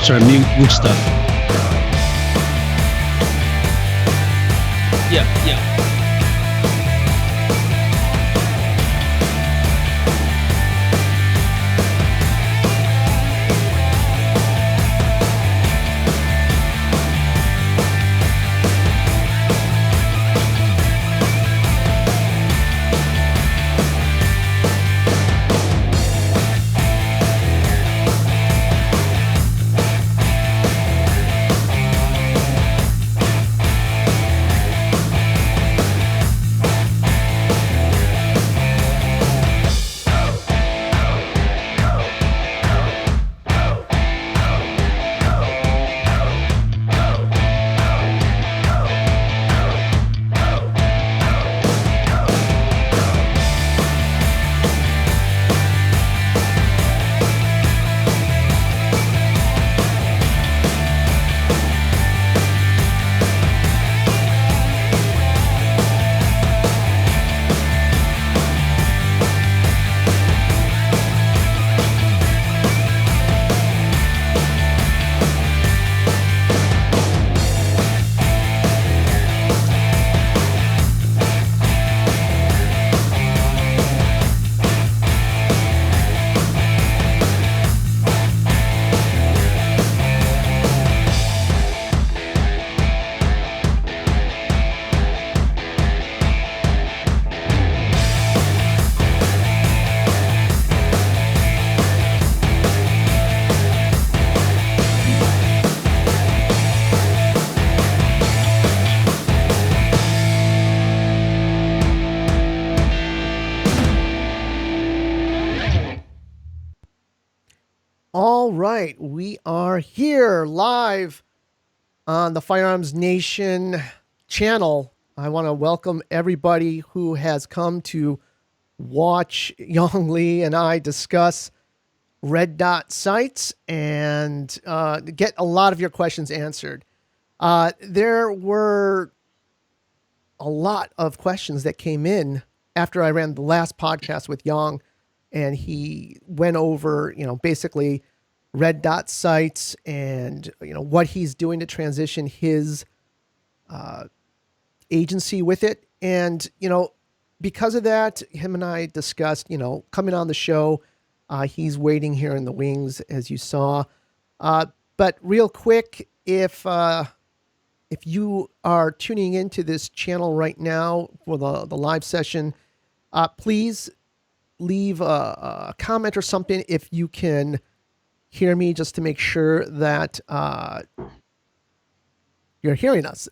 sorry, mute stuff. Yeah, yeah. All right, we are here live on the Firearms Nation channel. I want to welcome everybody who has come to watch Young Lee and I discuss red dot sights and get a lot of your questions answered. There were a lot of questions that came in after I ran the last podcast with Young, and he went over, basically red dot sights and, what he's doing to transition his agency with it. And, because of that, him and I discussed, coming on the show. He's waiting here in the wings, as you saw. But real quick, if you are tuning into this channel right now for the live session, please leave a comment or something if you can hear me, just to make sure that you're hearing us.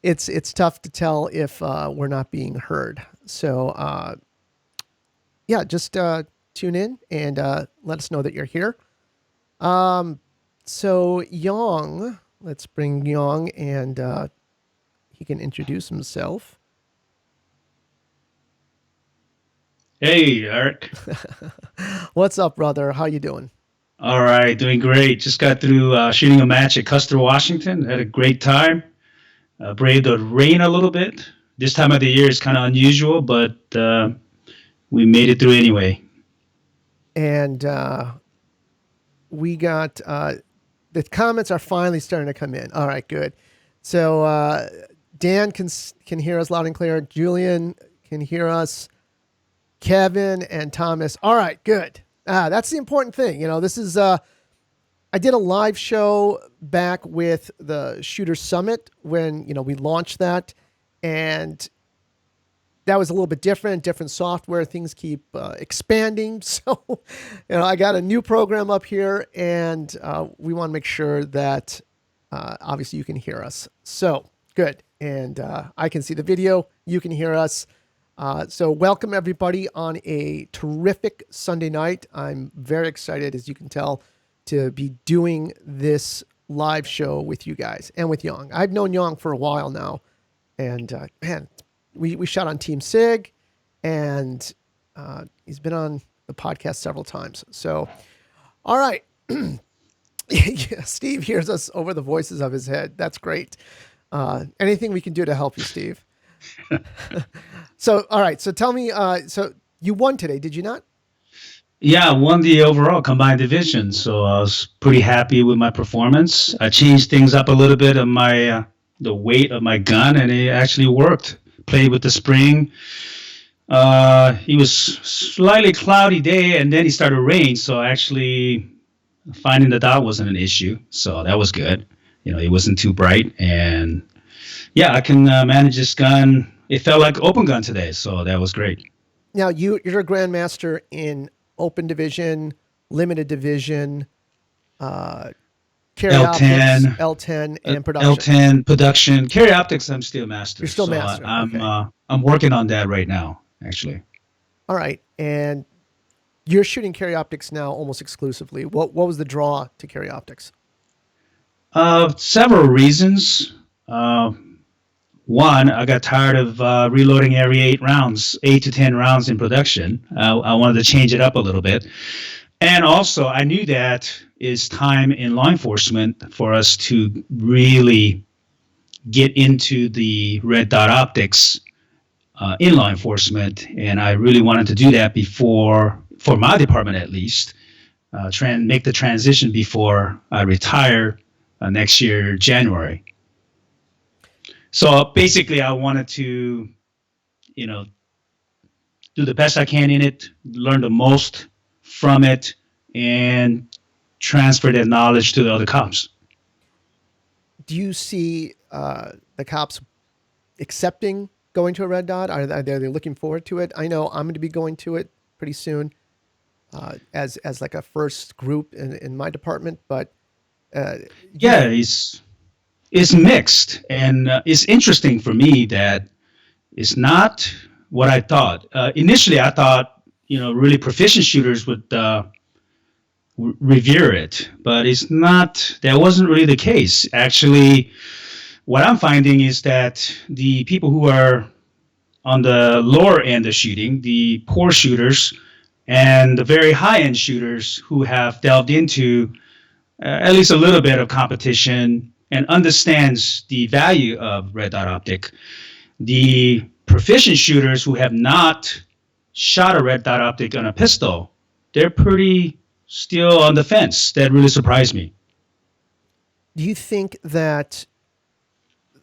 It's tough to tell if we're not being heard. So yeah, just tune in and let us know that you're here. So Young, let's bring Young, and he can introduce himself. Hey, Eric. What's up, brother? How you doing? All right, doing great. Just got through shooting a match at Custer, Washington. Had a great time. Braved the rain a little bit. This time of the year is kind of unusual, but we made it through anyway. And we got the comments are finally starting to come in. All right, good. So Dan can hear us loud and clear. Julian can hear us. Kevin and Thomas. All right, good. That's the important thing. This is, I did a live show back with the Shooter Summit when, we launched that. And that was a little bit different software. Things keep expanding. So, I got a new program up here, and we want to make sure that obviously you can hear us. So good. And I can see the video. You can hear us. So welcome everybody on a terrific Sunday night. I'm very excited, as you can tell, to be doing this live show with you guys and with Young. I've known Young for a while now, and man, we shot on Team Sig, and he's been on the podcast several times. So, all right. Yeah, Steve hears us over the voices of his head. That's great. Anything we can do to help you, Steve? So, all right. So tell me, so you won today, did you not? Yeah, I won the overall combined division, so I was pretty happy with my performance. I changed things up a little bit on my the weight of my gun, and it actually worked. Played with the spring. It was slightly cloudy day, and then it started to rain, so actually finding the dot wasn't an issue. So that was good. It wasn't too bright, and yeah, I can manage this gun. It felt like open gun today, so that was great. Now you're a grandmaster in open division, limited division, uh, carry optics, L10, L10, and production. L10 production, carry optics. I'm still master, You're still so master. I'm Okay. I'm working on that right now, actually. All right. And you're shooting carry optics now almost exclusively. What was the draw to carry optics? Several reasons. Uh, One, I got tired of reloading every 8 rounds, 8 to 10 rounds in production. I wanted to change it up a little bit. And also, I knew that it's time in law enforcement for us to really get into the red dot optics in law enforcement. And I really wanted to do that before, for my department at least, make the transition before I retire next year, January. So basically, I wanted to, you know, do the best I can in it, learn the most from it, and transfer that knowledge to the other cops. Do you see the cops accepting going to a red dot? Are they looking forward to it? I know I'm going to be going to it pretty soon as like a first group in my department, but uh, do Yeah, you, it's mixed, and it's interesting for me that it's not what I thought. Initially, I thought really proficient shooters would revere it, but it's not. That wasn't really the case. Actually, what I'm finding is that the people who are on the lower end of shooting, the poor shooters, and the very high end shooters who have delved into at least a little bit of competition and understands the value of red dot optic. The proficient shooters who have not shot a red dot optic on a pistol, they're pretty still on the fence. That really surprised me. do you think that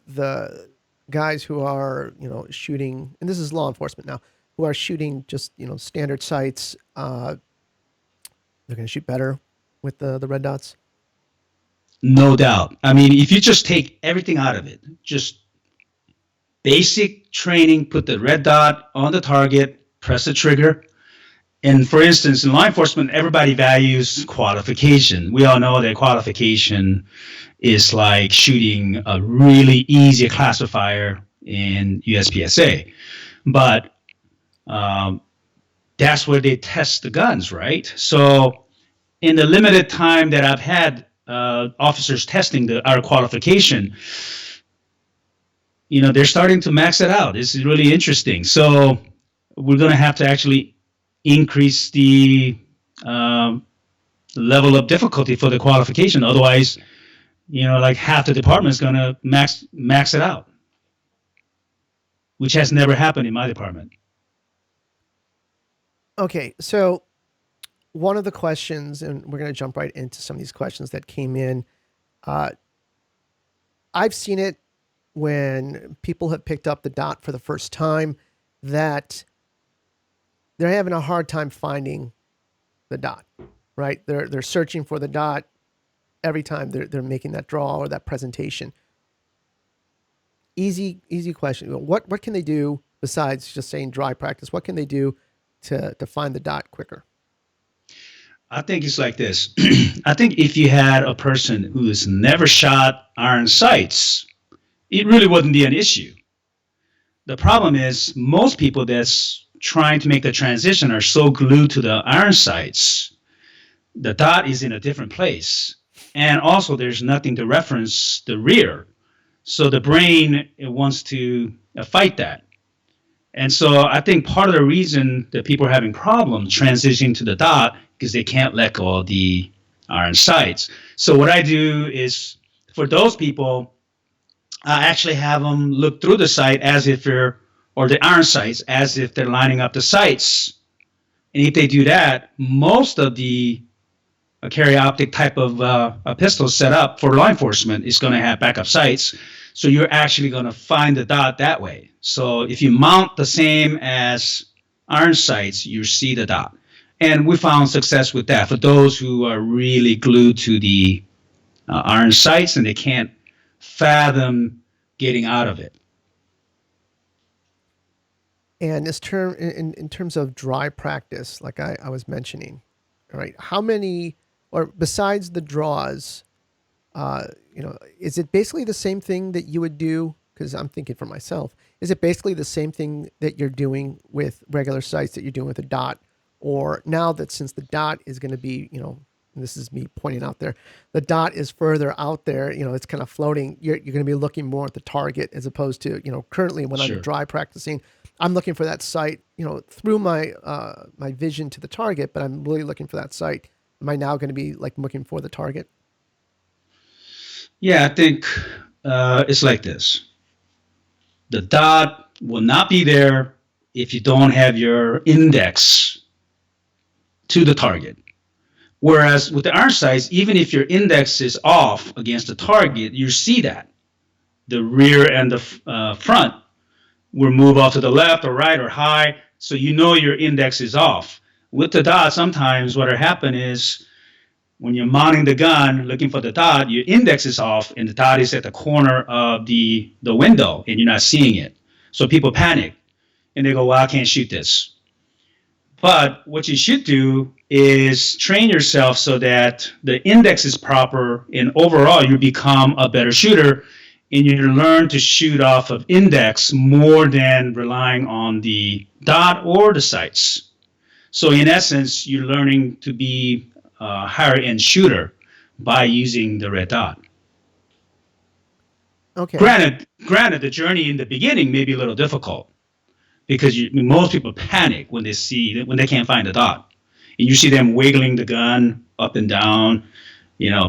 the guys who are shooting, and this is law enforcement now, who are shooting just standard sights, they're going to shoot better with the red dots? No doubt. I mean, if you just take everything out of it, just basic training, put the red dot on the target, press the trigger. And for instance, in law enforcement, everybody values qualification. We all know that qualification is like shooting a really easy classifier in USPSA. But um, that's where they test the guns, right? So in the limited time that I've had officers testing our qualification, they're starting to max it out. This is really interesting. So we're going to have to actually increase the um, level of difficulty for the qualification. Otherwise, like half the department is going to max it out, which has never happened in my department. Okay, so one of the questions, and we're going to jump right into some of these questions that came in. Uh, I've seen it when people have picked up the dot for the first time that they're having a hard time finding the dot, right? They're searching for the dot every time they're making that draw or that presentation. Easy question. What can they do besides just saying dry practice? What can they do to find the dot quicker? I think it's like this. I think if you had a person who has never shot iron sights, it really wouldn't be an issue. The problem is most people that's trying to make the transition are so glued to the iron sights, the dot is in a different place. And also there's nothing to reference the rear. So the brain it wants to fight that. And so I think part of the reason that people are having problems transitioning to the dot because they can't let go of the iron sights. So what I do is for those people, I actually have them look through the sight as if they're, or the iron sights as if they're lining up the sights And if they do that, most of the carry optic type of pistols set up for law enforcement is going to have backup sights. So you're actually going to find the dot that way. So if you mount the same as iron sights, you see the dot. And we found success with that for those who are really glued to the iron sights and they can't fathom getting out of it. And this term in terms of dry practice, like I was mentioning, all right, how many, or besides the draws, is it basically the same thing that you would do? Because I'm thinking for myself, is it basically the same thing that you're doing with regular sights that you're doing with a dot? Or now that since the dot is going to be, and this is me pointing out there, the dot is further out there, it's kind of floating. You're going to be looking more at the target as opposed to, currently when I'm Sure. dry practicing, I'm looking for that sight, through my my vision to the target, but I'm really looking for that sight. Am I now going to be like looking for the target? Yeah, I think it's like this. The dot will not be there if you don't have your index to the target. Whereas with the iron sights, even if your index is off against the target, you see that. The rear and the front will move off to the left or right or high, so you know your index is off. With the dot, sometimes what will happen is when you're mounting the gun looking for the dot, your index is off and the dot is at the corner of the window and you're not seeing it. So people panic and they go, well, I can't shoot this. But what you should do is train yourself so that the index is proper and overall you become a better shooter and you learn to shoot off of index more than relying on the dot or the sights. So in essence, you're learning to be a higher end shooter by using the red dot. Okay. Granted, the journey in the beginning may be a little difficult because most people panic when they can't find the dot, and you see them wiggling the gun up and down,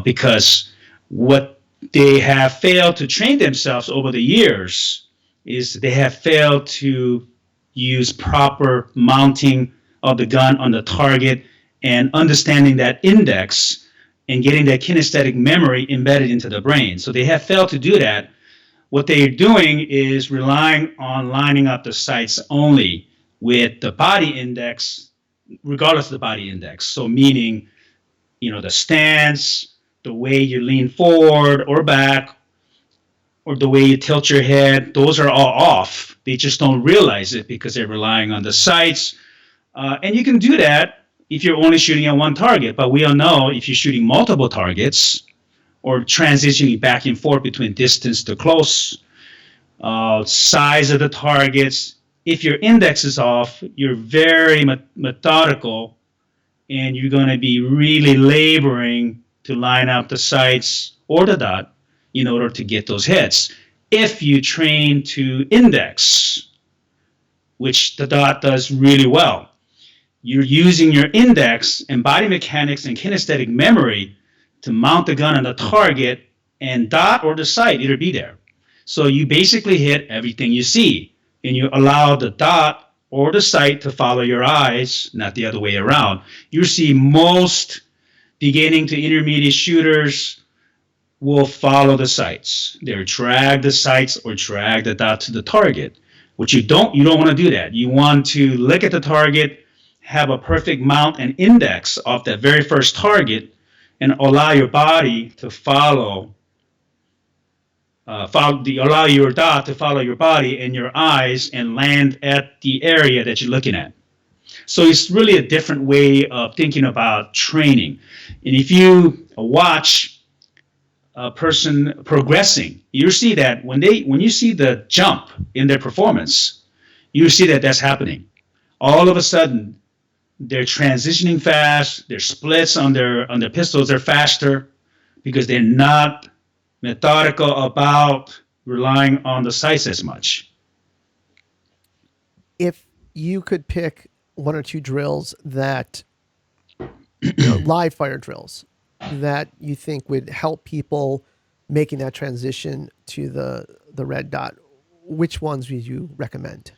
because what they have failed to train themselves over the years is they have failed to use proper mounting of the gun on the target and understanding that index and getting that kinesthetic memory embedded into the brain. So they have failed to do that. What they're doing is relying on lining up the sights only with the body index, regardless of the body index. So meaning, the stance, the way you lean forward or back, or the way you tilt your head, those are all off. They just don't realize it because they're relying on the sights. And you can do that if you're only shooting at one target. But we all know if you're shooting multiple targets or transitioning back and forth between distance to close, size of the targets, if your index is off, you're very methodical and you're going to be really laboring to line up the sights or the dot in order to get those hits. If you train to index, which the dot does really well, you're using your index and body mechanics and kinesthetic memory to mount the gun on the target and dot or the sight either be there. So you basically hit everything you see and you allow the dot or the sight to follow your eyes, not the other way around. You see most beginning to intermediate shooters will follow the sights. They'll drag the sights or drag the dot to the target. What you don't want to do that. You want to look at the target, have a perfect mount and index off that very first target, and allow your body to allow your dot to follow your body and your eyes and land at the area that you're looking at. So it's really a different way of thinking about training. And if you watch a person progressing, you see that when you see the jump in their performance, you see that that's happening. All of a sudden, they're transitioning fast. Their splits on their pistols are faster because they're not methodical about relying on the sights as much. If you could pick one or two drills that, live fire drills that you think would help people making that transition to the red dot, which ones would you recommend?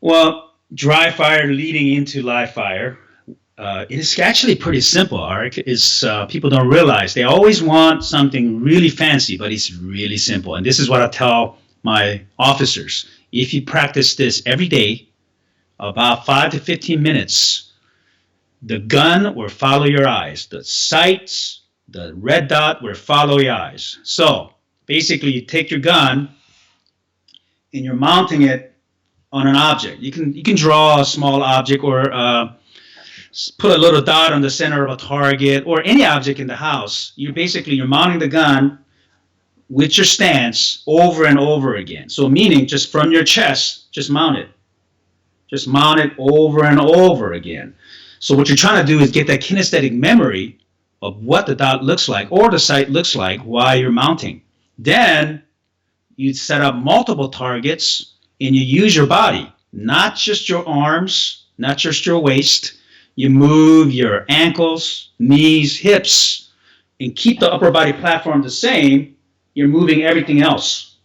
Well, dry fire leading into live fire. It's actually pretty simple, Arik. It's people don't realize they always want something really fancy, but it's really simple. And this is what I tell my officers: if you practice this every day, about 5 to 15 minutes, the gun will follow your eyes. The sights, the red dot will follow your eyes. So basically, you take your gun and you're mounting it on an object. You can draw a small object or put a little dot on the center of a target or any object in the house. You're mounting the gun with your stance over and over again. So meaning just from your chest, just mount it. Just mount it over and over again. So what you're trying to do is get that kinesthetic memory of what the dot looks like or the sight looks like while you're mounting. Then you set up multiple targets and you use your body, not just your arms, not just your waist. You move your ankles, knees, hips, and keep the upper body platform the same. You're moving everything else.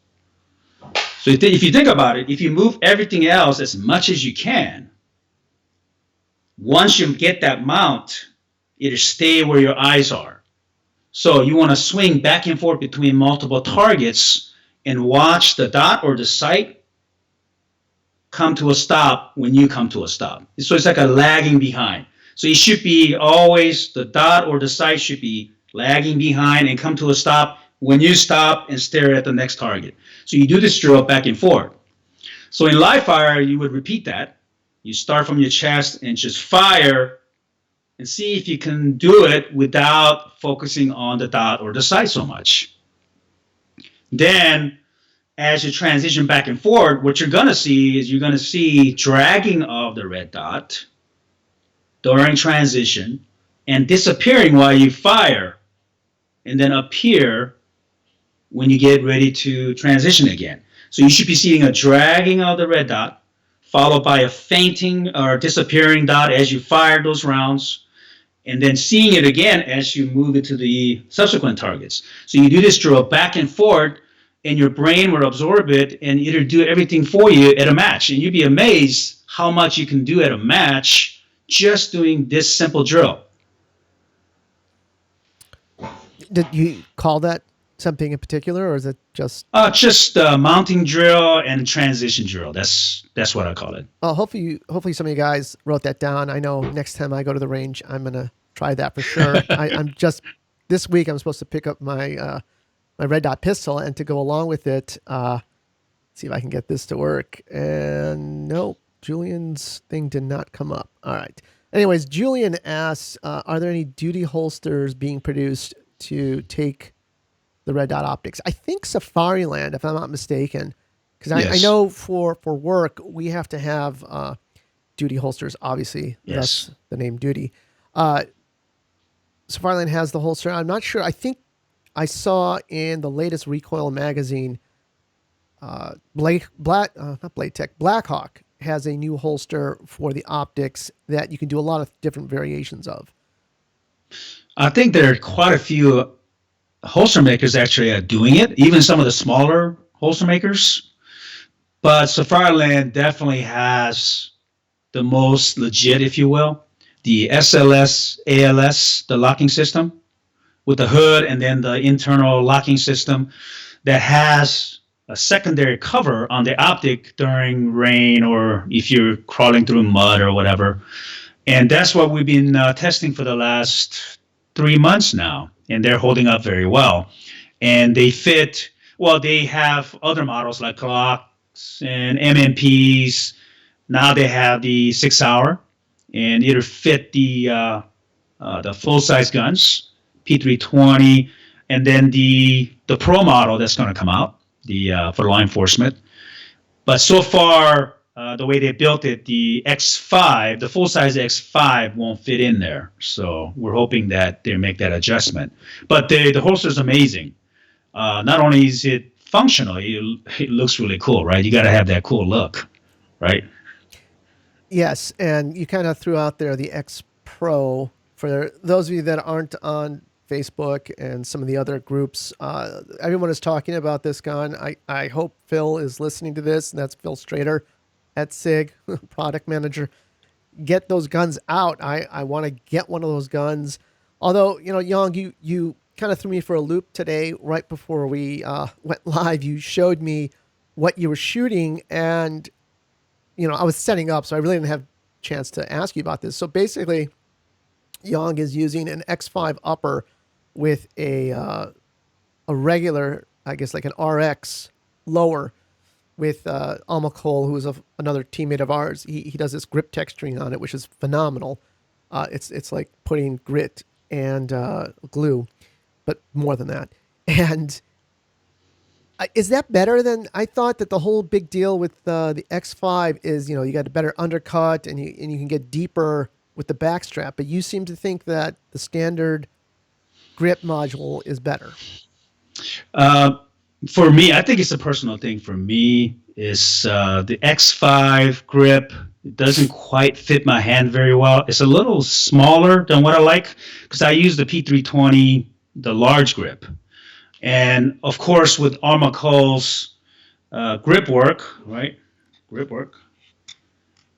So if you think about it, if you move everything else as much as you can, once you get that mount, it'll stay where your eyes are. So you want to swing back and forth between multiple targets and watch the dot or the sight come to a stop when you come to a stop. So it's like a lagging behind. So it should be always the dot or the sight should be lagging behind and come to a stop when you stop and stare at the next target. So you do this drill back and forth. So in live fire, you would repeat that. You start from your chest and just fire and see if you can do it without focusing on the dot or the sight so much. Then as you transition back and forth, what you're going to see is you're going to see dragging of the red dot during transition and disappearing while you fire and then appear when you get ready to transition again. So you should be seeing a dragging of the red dot followed by a fainting or disappearing dot as you fire those rounds and then seeing it again as you move it to the subsequent targets. So you do this drill back and forth and your brain will absorb it and it'll do everything for you at a match. And you'd be amazed how much you can do at a match just doing this simple drill. Did you call that something in particular, or is it just? Just mounting drill and transition drill. That's what I call it. Well, hopefully some of you guys wrote that down. I know next time I go to the range, I'm gonna try that for sure. I'm just this week I'm supposed to pick up my my red dot pistol and to go along with it. See if I can get this to work. And nope, Julian's thing did not come up. All right. Anyways, Julian asks, are there any duty holsters being produced to take the red dot optics? I think Safariland, if I'm not mistaken, because I know for work we have to have duty holsters. Obviously, that's the name duty. Safariland has the holster. I'm not sure. I think I saw in the latest Recoil magazine, Blackhawk has a new holster for the optics that you can do a lot of different variations of. I think there are quite a few holster makers actually are doing it, even some of the smaller holster makers. But Safariland definitely has the most legit, if you will, the SLS, ALS, the locking system with the hood and then the internal locking system that has a secondary cover on the optic during rain or if you're crawling through mud or whatever. And that's what we've been testing for the last 3 months now, and they're holding up very well. And they fit, well, they have other models like Glocks and MMPs. Now they have the 6-hour, and it'll fit the full-size guns, P320, and then the Pro model that's going to come out for law enforcement. But so far, the way they built it, the X5, the full-size X5 won't fit in there. So we're hoping that they make that adjustment. But the holster is amazing. Not only is it functional, it looks really cool, right? You got to have that cool look, right? Yes, and you kind of threw out there the X Pro. For those of you that aren't on Facebook and some of the other groups, everyone is talking about this gun. I hope Phil is listening to this, and that's Phil Strader at SIG, product manager, get those guns out. I want to get one of those guns. Although, Young, you kind of threw me for a loop today right before we went live. You showed me what you were shooting, and I was setting up, so I really didn't have a chance to ask you about this. So basically, Young is using an X5 upper with a regular, I guess, like an RX lower with Alma Cole, who is another teammate of ours. He does this grip texturing on it, which is phenomenal. It's like putting grit and glue, but more than that. And is that better than I thought? That the whole big deal with the X5 is, you got a better undercut and you can get deeper with the backstrap. But you seem to think that the standard grip module is better. Uh, for me, I think it's a personal thing. For me, is the X5 grip. It doesn't quite fit my hand very well. It's a little smaller than what I like because I use the P320, the large grip. And of course, with Armacole's grip work, right? Grip work.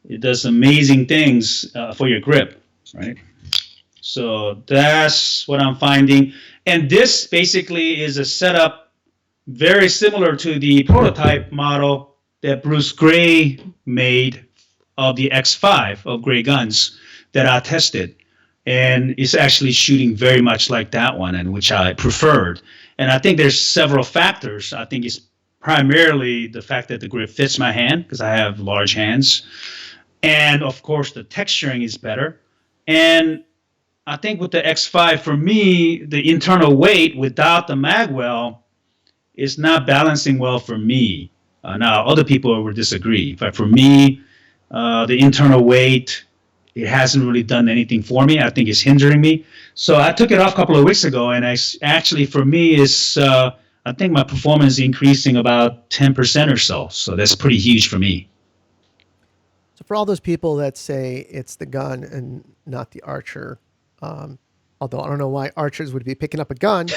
It does amazing things for your grip, right? So that's what I'm finding. And this basically is a setup very similar to the prototype model that Bruce Gray made of the X5 of Gray Guns that I tested. And it's actually shooting very much like that one, and which I preferred. And I think there's several factors. I think it's primarily the fact that the grip fits my hand because I have large hands. And of course, the texturing is better. And I think with the X5, for me, the internal weight without the magwell is not balancing well for me. Now, other people will disagree, but for me, the internal weight, it hasn't really done anything for me. I think it's hindering me. So I took it off a couple of weeks ago, and actually, for me, is I think my performance is increasing about 10% or so. So that's pretty huge for me. So for all those people that say it's the gun and not the archer, um, although I don't know why archers would be picking up a gun,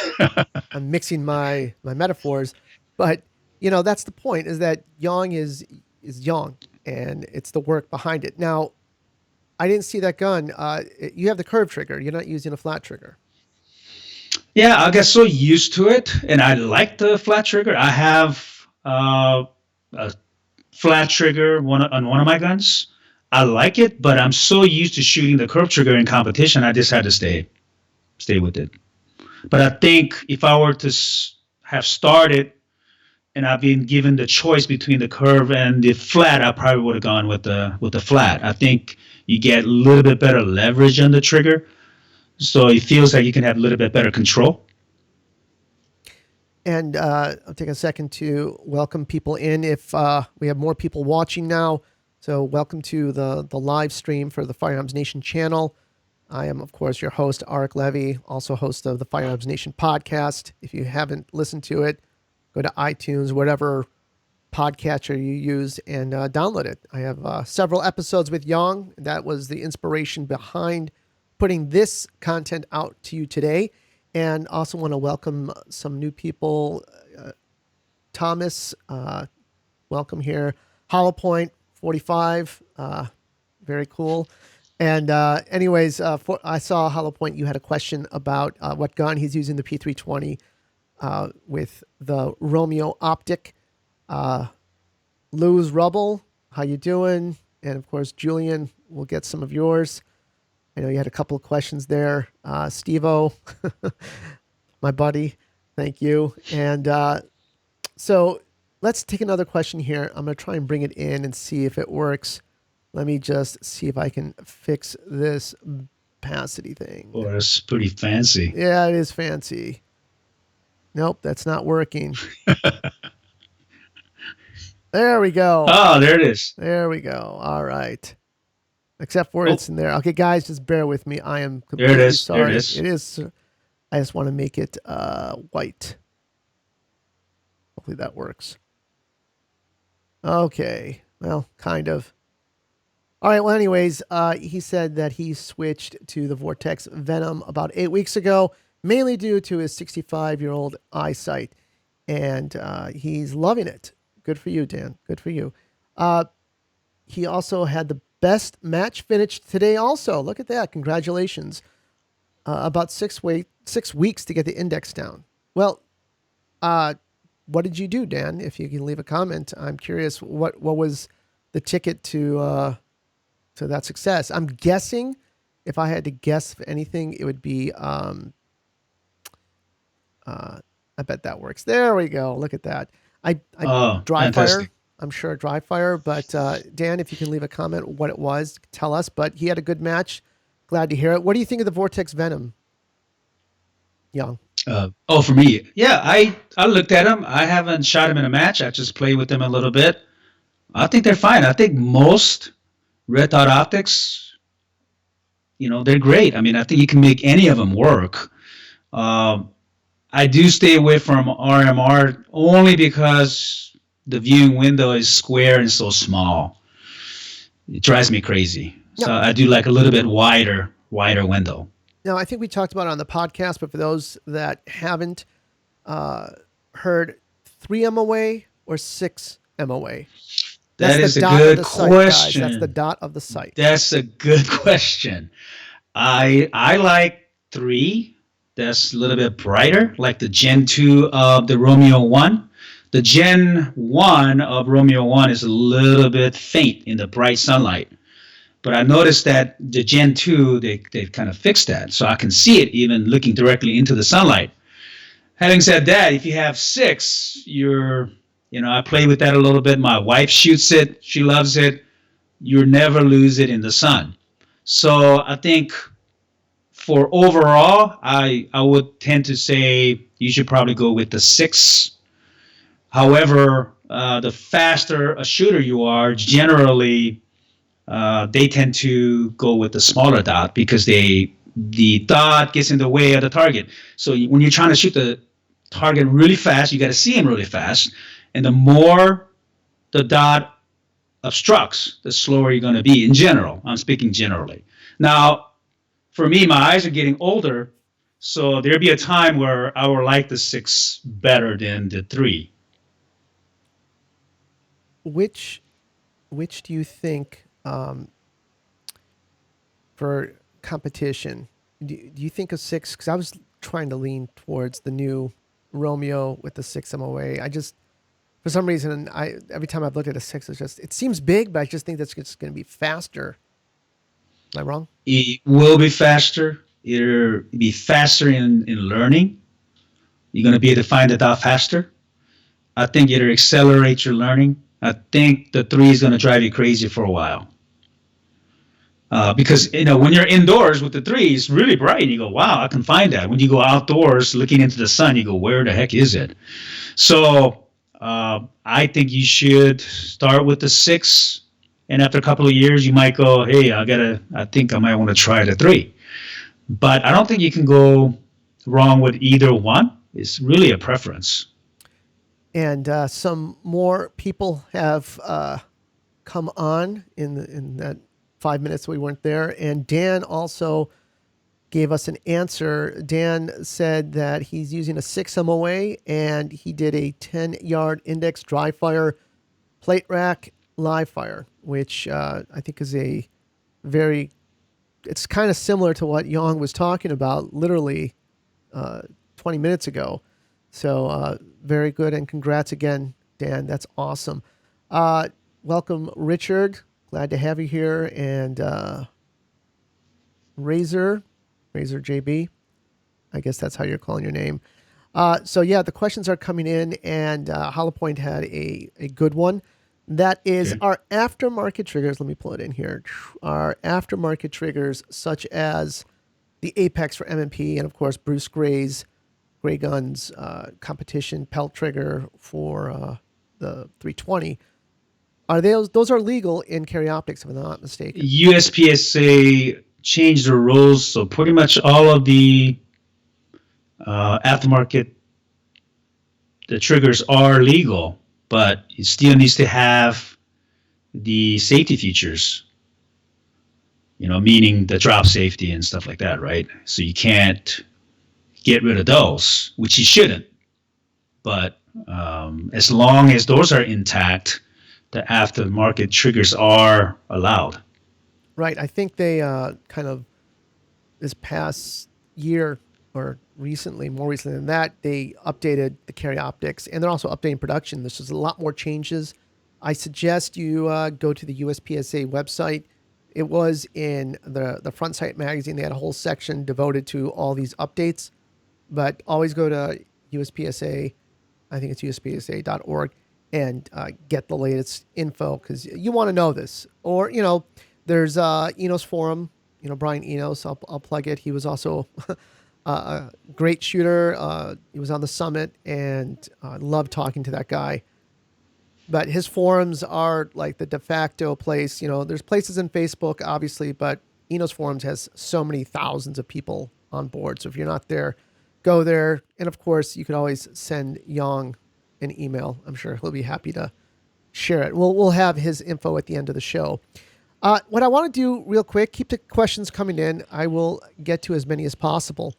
I'm mixing my metaphors, but that's the point. Is that Yang is Yang, and it's the work behind it. Now, I didn't see that gun. You have the curved trigger. You're not using a flat trigger. Yeah, I got so used to it, and I like the flat trigger. I have a flat trigger on one of my guns. I like it, but I'm so used to shooting the curved trigger in competition. I just had to stay with it. But I think if I were to have started and I've been given the choice between the curve and the flat, I probably would have gone with the flat. I think you get a little bit better leverage on the trigger, so it feels like you can have a little bit better control. And I'll take a second to welcome people in. If we have more people watching now, so welcome to the live stream for the Firearms Nation channel. I am, of course, your host, Arik Levy, also host of the Firearms Nation podcast. If you haven't listened to it, go to iTunes, whatever podcatcher you use, and download it. I have several episodes with Yang. That was the inspiration behind putting this content out to you today. And also want to welcome some new people. Thomas, welcome here. Hollow Point 45, very cool. And anyways, I saw Hollow Point. You had a question about what gun he's using, the P320 with the Romeo Optic. Lou's Rubble, how you doing? And of course, Julian, we'll get some of yours. I know you had a couple of questions there. Steve-O, my buddy, thank you. And so let's take another question here. I'm going to try and bring it in and see if it works. Let me just see if I can fix this opacity thing. Oh, that's pretty fancy. Yeah, it is fancy. Nope, that's not working. There we go. Oh, there it is. There we go. All right. Except for it's in there. Okay, guys, just bear with me. I am completely there it is. sorry. There it is. It is. I just want to make it white. Hopefully that works. Okay. Well, kind of. All right. Well, anyways, he said that he switched to the Vortex Venom about 8 weeks ago, mainly due to his 65-year-old eyesight, and he's loving it. Good for you, Dan. Good for you. he also had the best match finish today. Also, look at that! Congratulations. About 6 weeks to get the index down. Well, what did you do, Dan? If you can leave a comment, I'm curious what was the ticket to that success. I'm guessing, if I had to guess for anything, it would be. I bet that works. There we go. Look at that. I Oh, dry fire. fantastic. I'm sure dry fire. But Dan, if you can leave a comment what it was, tell us. But he had a good match. Glad to hear it. What do you think of the Vortex Venom, Young? Oh, for me, yeah, I looked at them. I haven't shot them in a match. I just played with them a little bit. I think they're fine. I think most red dot optics, they're great. I mean, I think you can make any of them work. Um, I do stay away from RMR only because the viewing window is square and so small. It drives me crazy. So Yeah. I do like a little bit wider window. Now, I think we talked about it on the podcast, but for those that haven't heard, 3 MOA or 6 MOA? That's That the is a dot of good the site, guys. That's the question. dot of the site. That's a good question. I like 3. That's a little bit brighter, like the Gen 2 of the Romeo 1. The Gen 1 of Romeo 1 is a little bit faint in the bright sunlight. But I noticed that the Gen 2, they kind of fixed that. So I can see it even looking directly into the sunlight. Having said that, if you have 6, I play with that a little bit. My wife shoots it. She loves it. You never lose it in the sun. So I think for overall, I would tend to say you should probably go with the 6. However, the faster a shooter you are, generally they tend to go with the smaller dot because the dot gets in the way of the target. So when you're trying to shoot the target really fast, you got to see him really fast, and the more the dot obstructs, the slower you're going to be. In general, I'm speaking generally. Now, for me, my eyes are getting older, so there'll be a time where I will like the 6 better than the 3. Which do you think for competition? Do you think a 6? Because I was trying to lean towards the new Romeo with the 6 MOA. I just, for some reason, every time I've looked at a 6, it seems big, but I just think that's just going to be faster. Am I wrong? It will be faster. It'll be faster in learning. You're going to be able to find it out faster. I think it'll accelerate your learning. I think the 3 is going to drive you crazy for a while. Because, when you're indoors with the 3, it's really bright. And you go, wow, I can find that. When you go outdoors looking into the sun, you go, where the heck is it? So I think you should start with the 6. And after a couple of years, you might go, hey, I think I might want to try the 3. But I don't think you can go wrong with either one. It's really a preference. And some more people have come on in that 5 minutes we weren't there. And Dan also gave us an answer. Dan said that he's using a 6 MOA and he did a 10-yard index dry fire plate rack live fire, which I think is it's kind of similar to what Yang was talking about literally 20 minutes ago. So very good, and congrats again, Dan. That's awesome. Welcome, Richard. Glad to have you here. And Razor JB. I guess that's how you're calling your name. So yeah, the questions are coming in, and Hollow Point had a good one. That is our aftermarket triggers. Let me pull it in here. Our aftermarket triggers, such as the Apex for M&P, and of course Bruce Gray's Gray Guns competition pelt trigger for the 320. Are those are legal in carry optics, if I'm not mistaken? USPSA changed the rules, so pretty much all of the aftermarket the triggers are legal, but it still needs to have the safety features, meaning the drop safety and stuff like that, right? So you can't get rid of those, which you shouldn't. But as long as those are intact, the aftermarket triggers are allowed. Right. I think they kind of this past year or recently, more recently than that, they updated the carry optics and they're also updating production. This is a lot more changes. I suggest you go to the USPSA website. It was in the Front Sight magazine. They had a whole section devoted to all these updates, but always go to USPSA. I think it's uspsa.org and get the latest info because you want to know this. Or, there's Enos Forum, Brian Enos. I'll plug it. He was also a great shooter. He was on the summit and I love talking to that guy. But his forums are like the de facto place. There's places in Facebook, obviously, but Enos Forums has so many thousands of people on board. So if you're not there, go there. And of course, you could always send Yang an email. I'm sure he'll be happy to share it. We'll have his info at the end of the show. What I want to do real quick, keep the questions coming in. I will get to as many as possible.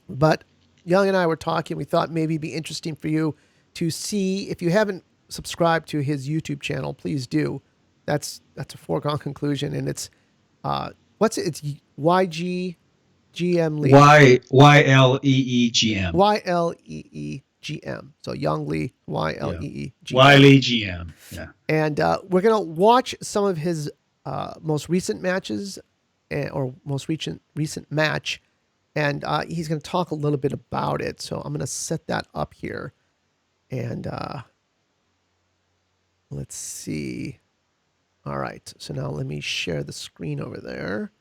But Young and I were talking. We thought maybe it'd be interesting for you to see. If you haven't subscribed to his YouTube channel, please do. That's a foregone conclusion. And it's it's YGGM Lee. YLEEGM. YLEEGM. So Young Lee, YLEEGM. YLEEGM. Yeah. And we're gonna watch some of his most recent matches, or most recent match, and he's gonna talk a little bit about it. So I'm gonna set that up here, and let's see. All right. So now let me share the screen over there.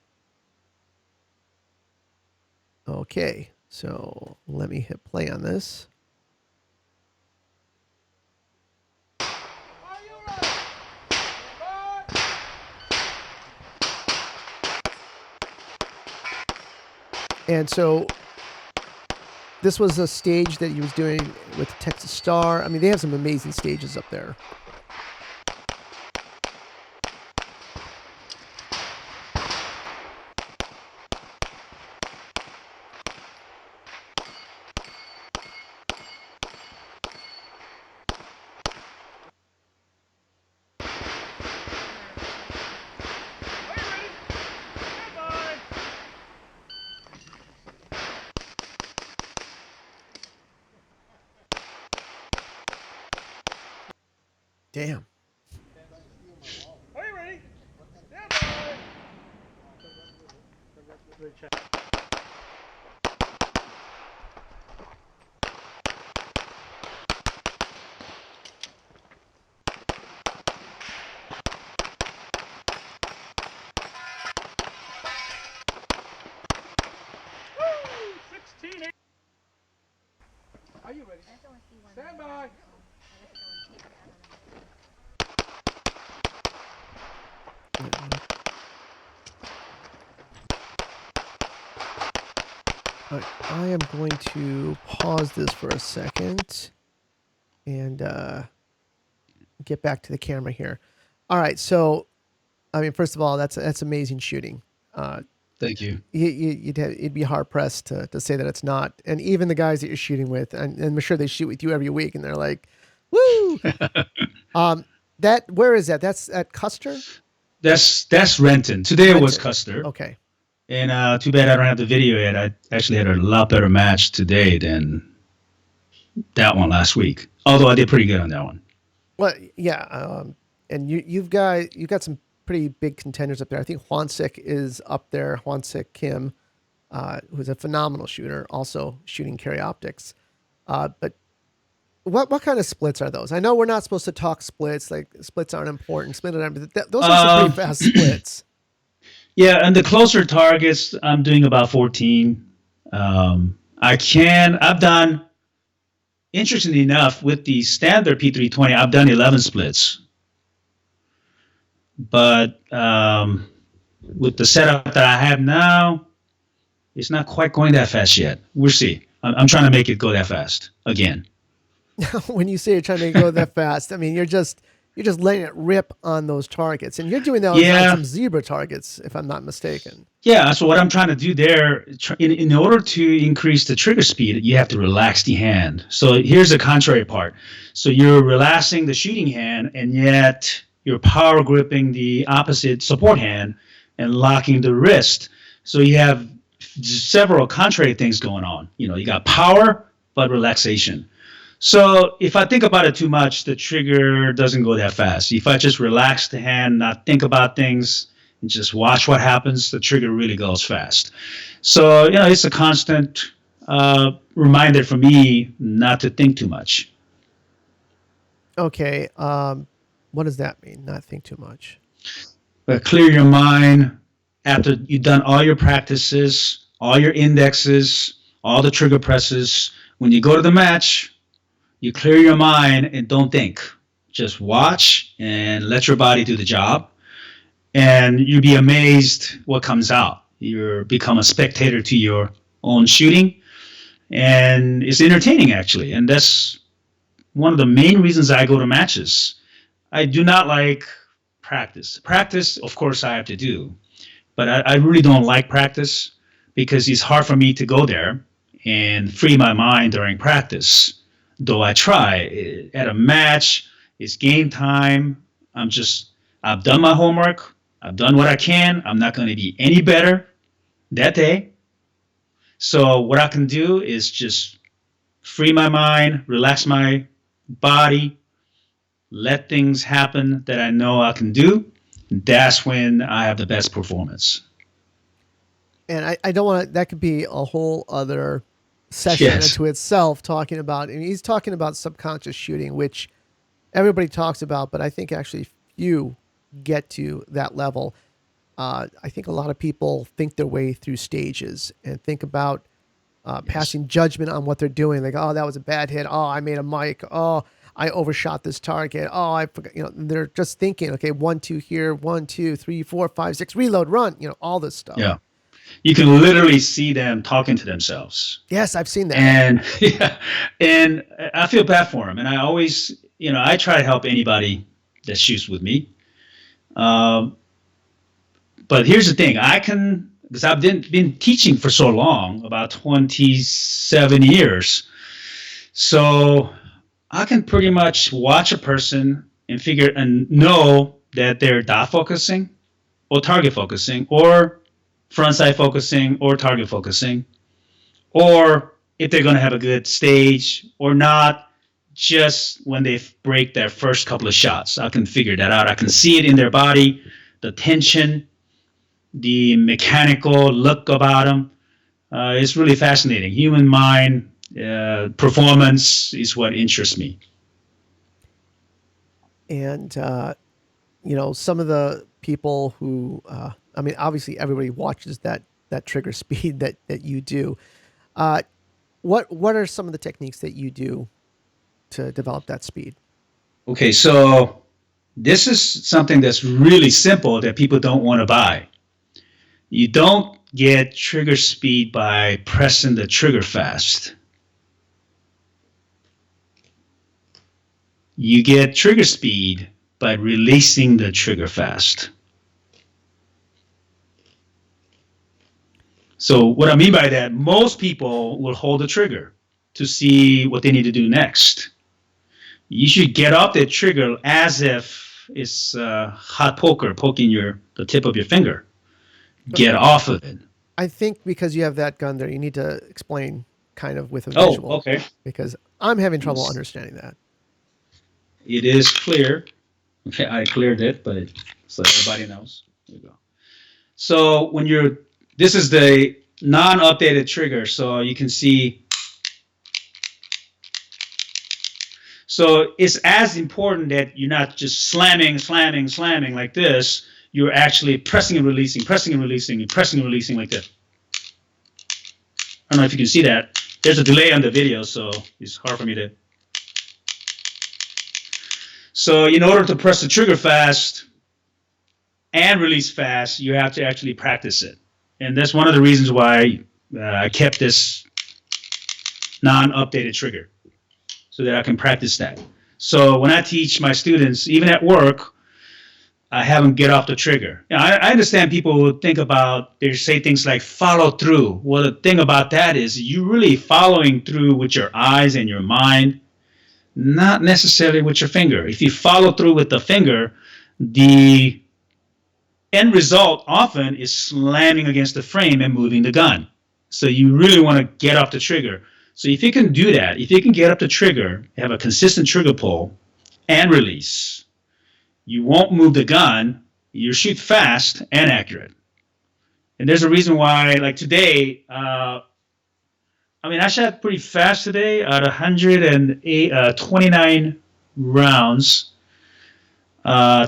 Okay. So let me hit play on this. And so this was a stage that he was doing with Texas Star. I mean, they have some amazing stages up there. Damn. Are you ready? Stand by. Woo! 16. Are you ready? Stand by. All right, I am going to pause this for a second and get back to the camera here. All right, so I mean, first of all, that's amazing shooting. Thank you. You'd be hard pressed to say that it's not. And even the guys that you're shooting with, and I'm sure they shoot with you every week, and they're like, "Woo!" Where is that? That's at Custer. That's Renton. Today it was Custer. Okay. And too bad I don't have the video yet. I actually had a lot better match today than that one last week. Although I did pretty good on that one. Well, yeah. And you've got some pretty big contenders up there. I think Hwansik is up there. Hwansik Kim, who's a phenomenal shooter, also shooting carry optics. But what kind of splits are those? I know we're not supposed to talk splits. Like splits aren't important. But those are some pretty fast splits. Yeah, and the closer targets, I'm doing about 14. I've done, interestingly enough, with the standard P320, I've done 11 splits. But with the setup that I have now, it's not quite going that fast yet. We'll see. I'm trying to make it go that fast again. When you say you're trying to go that fast, I mean, you're just you're just letting it rip on those targets, and you're doing that on Yeah. some zebra targets, if I'm not mistaken. Yeah, so what I'm trying to do there, in order to increase the trigger speed, you have to relax the hand. So here's the contrary part. So you're relaxing the shooting hand, and yet you're power gripping the opposite support hand and locking the wrist. So you have several contrary things going on. You got power, but relaxation. So if I think about it too much, the trigger doesn't go that fast. If I just relax the hand, not think about things, and just watch what happens, the trigger really goes fast. So, it's a constant reminder for me not to think too much. Okay. What does that mean? Not think too much. But clear your mind after you've done all your practices, all your indexes, all the trigger presses. When you go to the match, you clear your mind and don't think. Just watch and let your body do the job. And you'll be amazed what comes out. You become a spectator to your own shooting. And it's entertaining, actually. And that's one of the main reasons I go to matches. I do not like practice. Practice, of course, I have to do. But I really don't like practice because it's hard for me to go there and free my mind during practice. Though I try. At a match, it's game time. I've done my homework. I've done what I can. I'm not going to be any better that day. So what I can do is just free my mind, relax my body, let things happen that I know I can do. That's when I have the best performance. And I don't want to, that could be a whole other session Yes. into itself, talking about, and he's talking about subconscious shooting, which everybody talks about, but I think actually few get to that level. I think a lot of people think their way through stages and think about passing judgment on what they're doing. Like, oh, that was a bad hit. Oh, I made a mic. Oh, I overshot this target. Oh, I forgot. They're just thinking, okay, 1, 2 here, 1, 2, 3, 4, 5, 6, reload, run. All this stuff. Yeah. You can literally see them talking to themselves. Yes, I've seen that. And and I feel bad for them. And I always, I try to help anybody that shoots with me. But here's the thing. Because I've been teaching for so long, about 27 years. So I can pretty much watch a person and figure and know that they're dot focusing or target focusing or front sight focusing or target focusing, or if they're going to have a good stage or not, just when they break their first couple of shots. I can figure that out. I can see it in their body, the tension, the mechanical look about them. It's really fascinating. Human mind, performance is what interests me. And, some of the people who, obviously everybody watches that trigger speed that you do. What are some of the techniques that you do to develop that speed? Okay, so this is something that's really simple that people don't want to buy. You don't get trigger speed by pressing the trigger fast. You get trigger speed by releasing the trigger fast. So what I mean by that, most people will hold the trigger to see what they need to do next. You should get off the trigger as if it's hot poker poking the tip of your finger. Get off of it. I think because you have that gun there, you need to explain kind of with a visual. Oh, okay. Because I'm having trouble understanding that. It is clear. Okay, I cleared it, but so everybody knows. There you go. So this is the non-updated trigger, so you can see. So it's as important that you're not just slamming like this. You're actually pressing and releasing, pressing and releasing, and pressing and releasing like this. I don't know if you can see that. There's a delay on the video, so it's hard for me to. So in order to press the trigger fast and release fast, you have to actually practice it. And that's one of the reasons why I kept this non-updated trigger, so that I can practice that. So when I teach my students, even at work, I have them get off the trigger. I understand people will think about, they say things like follow through. Well, the thing about that is you really following through with your eyes and your mind, not necessarily with your finger. If you follow through with the finger, the end result often is slamming against the frame and moving the gun. So you really want to get off the trigger. So if you can do that, if you can get up the trigger, have a consistent trigger pull and release, you won't move the gun. You shoot fast and accurate. And there's a reason why, like today, I shot pretty fast today at 129 rounds. I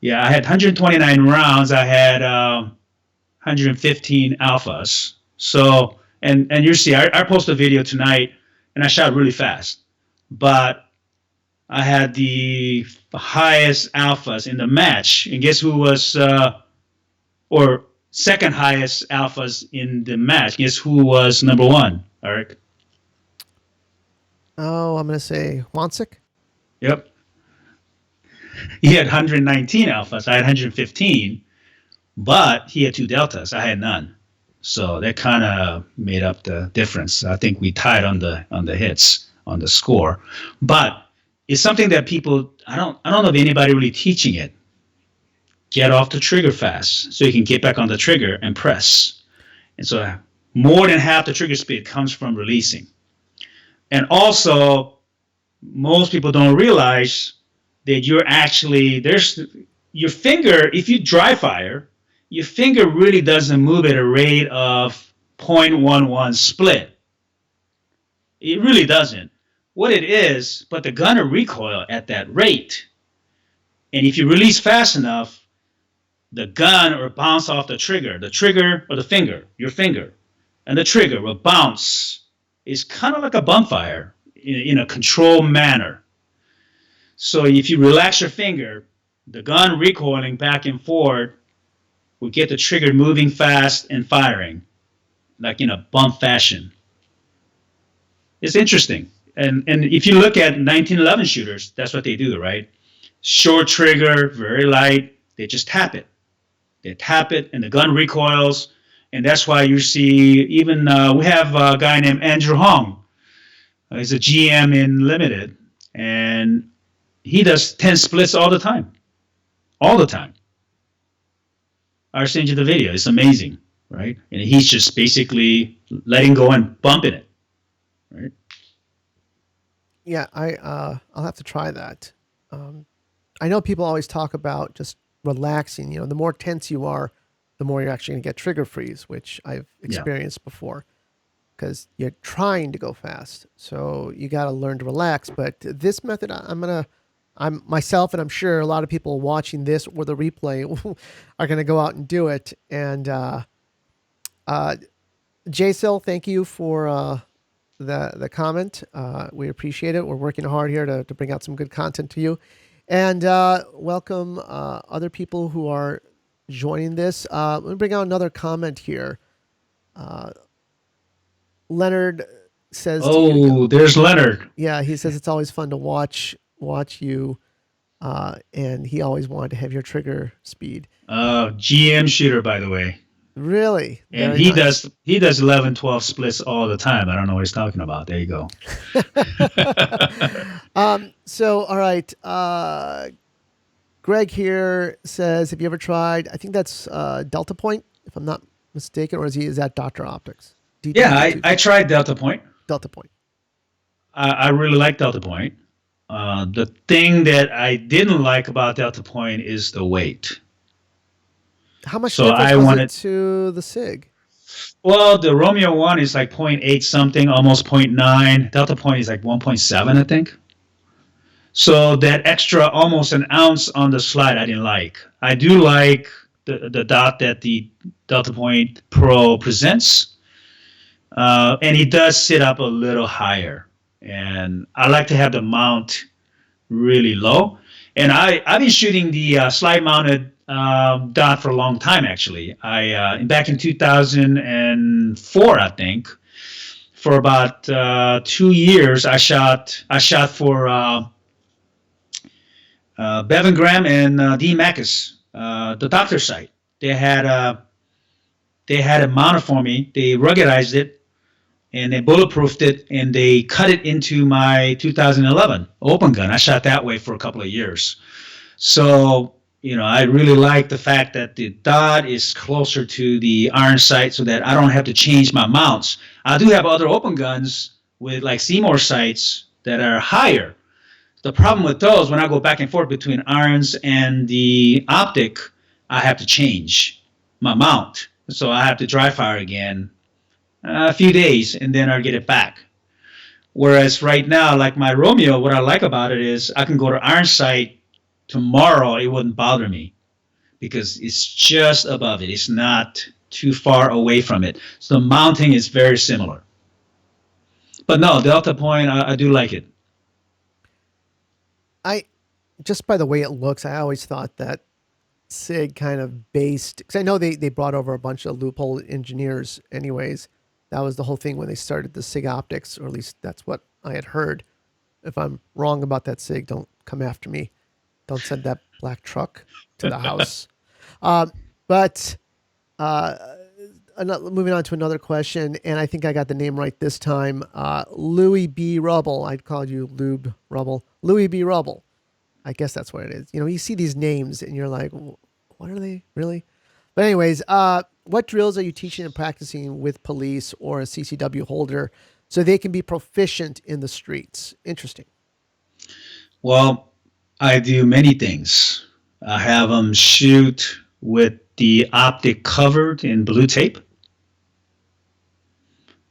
had 129 rounds. I had 115 alphas. So, and you see, I post a video tonight, and I shot really fast. But I had the highest alphas in the match, and guess who was, or second highest alphas in the match? Guess who was number one, Eric? Oh, I'm going to say Wansik. Yep. He had 119 alphas. I had 115, but he had 2 deltas. I had none. So that kind of made up the difference. I think we tied on the hits, on the score. But it's something that people, I don't know if anybody really teaching it. Get off the trigger fast so you can get back on the trigger and press. And so more than half the trigger speed comes from releasing. And also, most people don't realize that you're actually, your finger, if you dry fire, your finger really doesn't move at a rate of 0.11 split. It really doesn't. What it is, but the gun will recoil at that rate. And if you release fast enough, the gun will bounce off the trigger or the finger, your finger, and the trigger will bounce. It's kind of like a bonfire in a controlled manner. So if you relax your finger, the gun recoiling back and forth will get the trigger moving fast and firing, like in a bump fashion. It's interesting. And if you look at 1911 shooters, that's what they do, right? Short trigger, very light. They just tap it. They tap it, and the gun recoils. And that's why you see even we have a guy named Andrew Hong. He's a GM in Limited, and he does 10 splits all the time. All the time. I'll send you the video. It's amazing, right? And he's just basically letting go and bumping it, right? Yeah, I'll have to try that. I know people always talk about just relaxing. The more tense you are, the more you're actually going to get trigger freeze, which I've experienced before, because you're trying to go fast. So you got to learn to relax. But this method, I'm myself, and I'm sure a lot of people watching this or the replay are going to go out and do it. And J-Sil, thank you for the comment. We appreciate it. We're working hard here to bring out some good content to you. And welcome other people who are joining this. Let me bring out another comment here. Leonard says, there's Leonard. Yeah, he says it's always fun to watch you, and he always wanted to have your trigger speed. GM shooter, by the way. Really? And Very nice. he does 11, 12 splits all the time. I don't know what he's talking about. There you go. So, all right. Greg here says, have you ever tried, I think that's Delta Point, if I'm not mistaken, or is that Dr. Optics? I tried Delta Point. Delta Point. I really like Delta Point. The thing that I didn't like about Delta Point is the weight. How much difference was it to the SIG? Well, the Romeo 1 is like 0.8 something, almost 0.9. Delta Point is like 1.7, I think. So that extra almost an ounce on the slide I didn't like. I do like the dot that the Delta Point Pro presents. And it does sit up a little higher. And I like to have the mount really low. And I've been shooting the slide mounted dot for a long time, actually. Back in 2004, I think, for about 2 years. I shot for Bevan Graham and Dean Mackes, the doctor site. They had a mounted for me. They ruggedized it and they bulletproofed it and they cut it into my 2011 open gun. I shot that way for a couple of years. So, I really like the fact that the dot is closer to the iron sight so that I don't have to change my mounts. I do have other open guns with like Seymour sights that are higher. The problem with those, when I go back and forth between irons and the optic, I have to change my mount. So I have to dry fire again a few days and then I'll get it back. Whereas right now, like my Romeo, what I like about it is I can go to iron sight tomorrow. It wouldn't bother me because it's just above it. It's not too far away from it. So the mounting is very similar. But no, Delta Point, I do like it. Just by the way it looks, I always thought that SIG kind of based, because I know they brought over a bunch of loophole engineers anyways. That was the whole thing when they started the SIG optics, or at least that's what I had heard. If I'm wrong about that, SIG, don't come after me. Don't send that black truck to the house. But moving on to another question, and I think I got the name right this time. Louis B. Rubble. I'd call you Lube Rubble. Louis B. Rubble. I guess that's what it is. You see these names and you're like, what are they really? But anyways, what drills are you teaching and practicing with police or a CCW holder so they can be proficient in the streets? Interesting. Well, I do many things. I have them shoot with the optic covered in blue tape.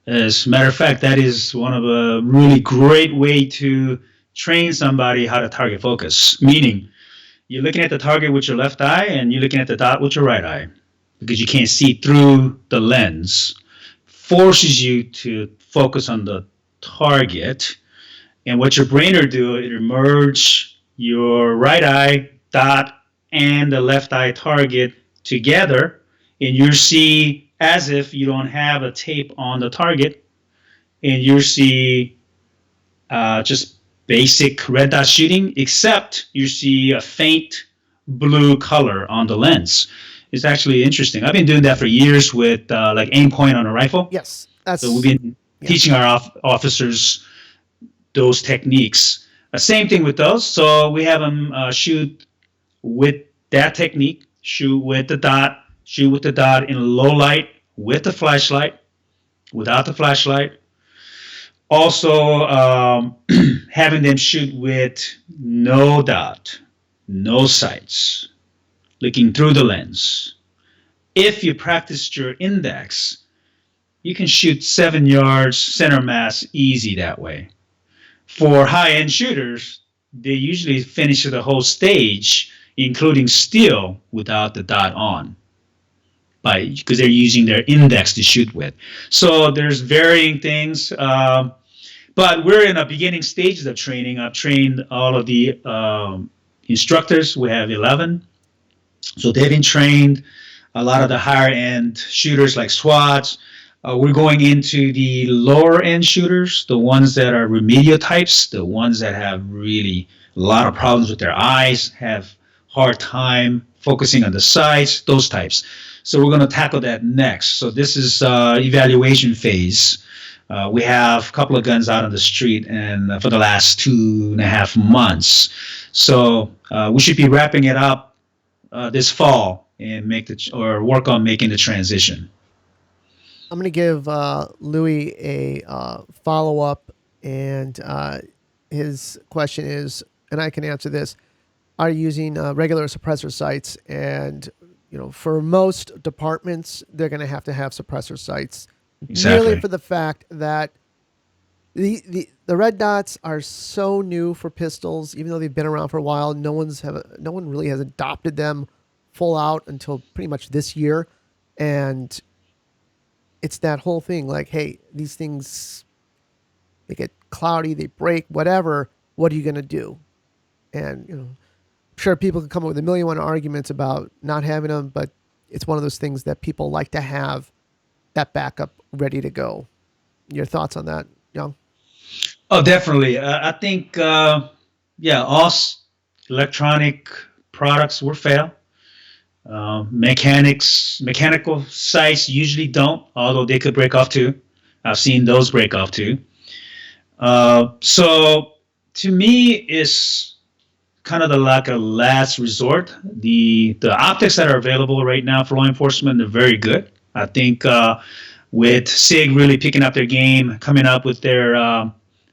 As a matter of fact, that is one of a really great way to train somebody how to target focus, meaning you're looking at the target with your left eye and you're looking at the dot with your right eye because you can't see through the lens. Forces you to focus on the target. And what your brain will do, it'll merge your right eye dot and the left eye target together, and you see as if you don't have a tape on the target, and you see just basic red dot shooting, except you see a faint blue color on the lens. It's actually interesting. I've been doing that for years with like aim point on a rifle. Yes. So we've been teaching our officers those techniques. Same thing with those. So we have them shoot with that technique, shoot with the dot in low light with the flashlight, without the flashlight. Also, having them shoot with no dot, no sights, looking through the lens. If you practiced your index, you can shoot 7 yards center mass easy that way. For high-end shooters, they usually finish the whole stage, including still, without the dot on, because they're using their index to shoot with. So there's varying things, but we're in a beginning stages of training. I've trained all of the instructors. We have 11. So they've been trained. A lot of the higher-end shooters like SWATs. We're going into the lower-end shooters, the ones that are remedial types, the ones that have really a lot of problems with their eyes, have hard time focusing on the sights, those types. So we're going to tackle that next. So this is evaluation phase. We have a couple of guns out on the street and for the last 2.5 months. So we should be wrapping it up this fall and work on making the transition. I'm going to give Louis a follow-up, and his question is, and I can answer this, are you using regular suppressor sights? And, for most departments, they're going to have suppressor sights. Exactly. Merely for the fact that the red dots are so new for pistols, even though they've been around for a while. No one really has adopted them full out until pretty much this year, and it's that whole thing like, hey, these things, they get cloudy, they break, whatever. What are you going to do? And, I'm sure people can come up with a million and one arguments about not having them, but it's one of those things that people like to have that backup ready to go. Your thoughts on that, Young? Oh, definitely. I think, yeah, electronic products will fail. Mechanical sites usually don't, although they could break off too. I've seen those break off too. So to me, it's kind of the like a last resort. The optics that are available right now for law enforcement are very good. I think with SIG really picking up their game, coming up with their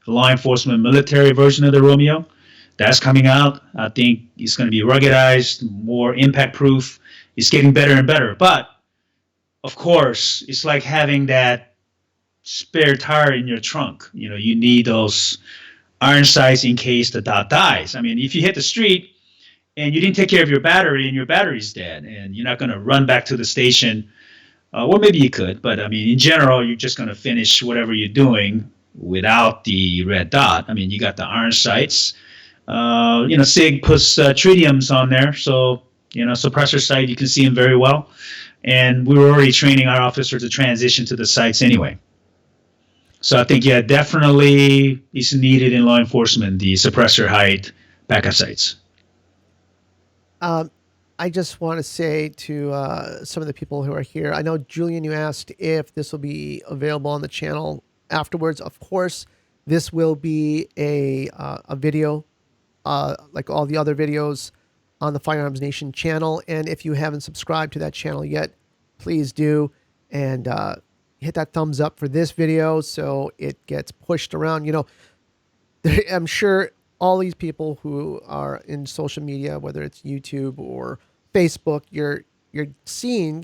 law enforcement military version of the Romeo, that's coming out. I think it's going to be ruggedized, more impact proof. It's getting better and better. But of course, it's like having that spare tire in your trunk. You know, you need those iron sights in case the dot dies. I mean, if you hit the street and you didn't take care of your battery and your battery's dead and you're not going to run back to the station, well, maybe you could, but I mean, in general, you're just going to finish whatever you're doing without the red dot. I mean, you got the iron sights. SIG puts tritiums on there, so suppressor sight, you can see them very well. And we were already training our officers to transition to the sights anyway. So I think, yeah, definitely is needed in law enforcement, the suppressor height backup sights. I just want to say to some of the people who are here, I know, Julian, you asked if this will be available on the channel afterwards. Of course, this will be a video, like all the other videos on the Firearms Nation channel. And if you haven't subscribed to that channel yet, please do. And hit that thumbs up for this video so it gets pushed around. I'm sure all these people who are in social media, whether it's YouTube or Facebook, you're seeing,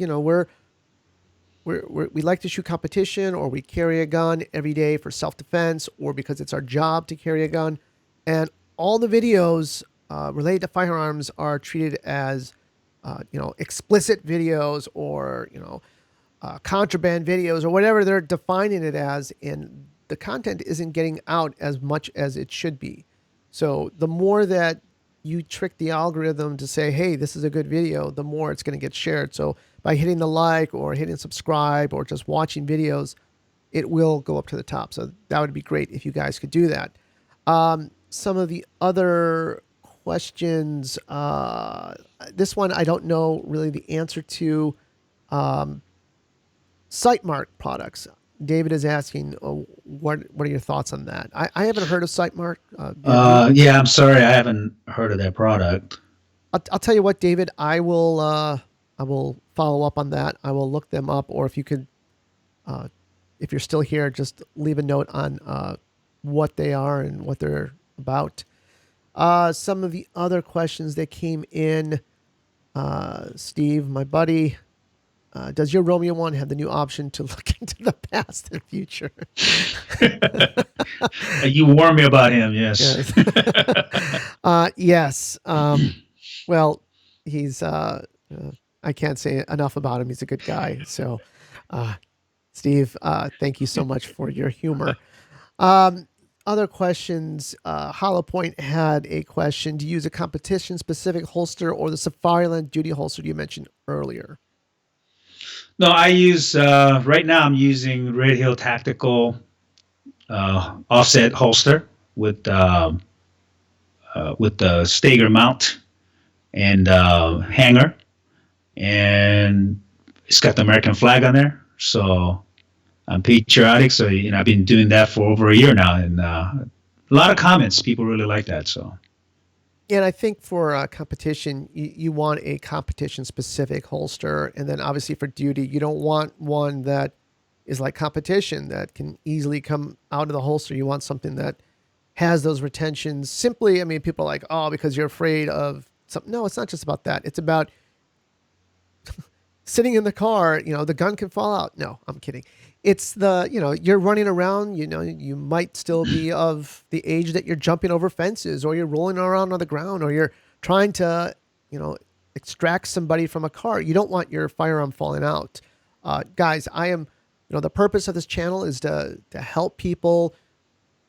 we like to shoot competition, or we carry a gun every day for self-defense, or because it's our job to carry a gun. And all the videos related to firearms are treated as, explicit videos, or, contraband videos, or whatever they're defining it as. And the content isn't getting out as much as it should be. So the more that you trick the algorithm to say, hey, this is a good video, the more it's going to get shared. So by hitting the like or hitting subscribe or just watching videos, it will go up to the top. So that would be great if you guys could do that. Some of the other questions, this one I don't know really the answer to. Sight mark products. David is asking, what are your thoughts on that? I haven't heard of Sight mark. Yeah, I'm sorry, I haven't heard of that product. I'll tell you what, David, I will follow up on that. I will look them up, or if you could, if you're still here, just leave a note on what they are and what they're about. Some of the other questions that came in, Steve, my buddy, does your Romeo 1 have the new option to look into the past and future? You warned me about him, yes. Yes. Well, he's, I can't say enough about him. He's a good guy. So, Steve, thank you so much for your humor. Other questions. Hollow Point had a question. Do you use a competition-specific holster or the Safariland duty holster you mentioned earlier? No, I use, right now I'm using Red Hill Tactical offset holster with the Stager mount and hanger. And it's got the American flag on there. So I'm patriotic. So, I've been doing that for over a year now. And a lot of comments. People really like that. So. And I think for competition, you want a competition-specific holster. And then obviously for duty, you don't want one that is like competition that can easily come out of the holster. You want something that has those retentions. Simply, I mean, people are like, oh, because you're afraid of something. No, it's not just about that. It's about sitting in the car, the gun can fall out. No, I'm kidding. It's you're running around, you might still be of the age that you're jumping over fences, or you're rolling around on the ground, or you're trying to, extract somebody from a car. You don't want your firearm falling out. Guys, I am, the purpose of this channel is to help people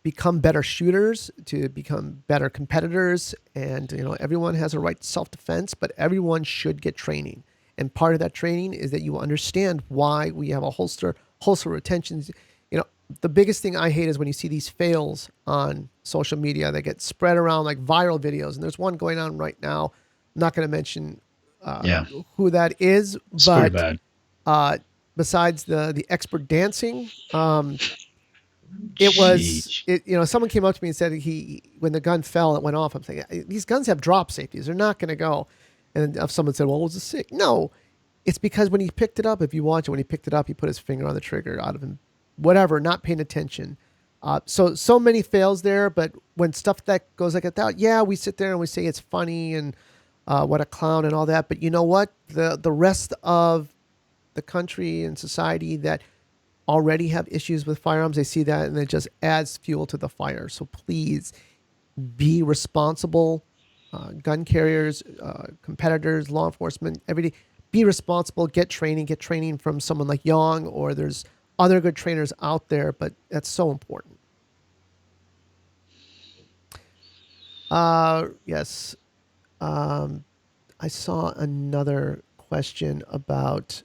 become better shooters, to become better competitors. And, everyone has a right to self-defense, but everyone should get training. And part of that training is that you understand why we have a holster retentions. the biggest thing I hate is when you see these fails on social media. They get spread around like viral videos, and there's one going on right now. I'm not going to mention Yeah, who that is, it's pretty but bad. besides the expert dancing, it was Jeez. it. You know, someone came up to me and said when the gun fell, it went off. I'm thinking these guns have drop safeties; they're not going to go. And if someone said, "Well, was it sick?" No, it's because when he picked it up, if you watch it, when he picked it up, he put his finger on the trigger out of him, whatever, not paying attention. So many fails there, but when stuff that goes like that, yeah, we sit there and we say it's funny and what a clown and all that. But you know what? The rest of the country and society that already have issues with firearms, they see that and it just adds fuel to the fire. So please be responsible, gun carriers, competitors, law enforcement, everybody. Be responsible. Get training from someone like Young, or there's other good trainers out there. But that's so important. Yes. I saw another question about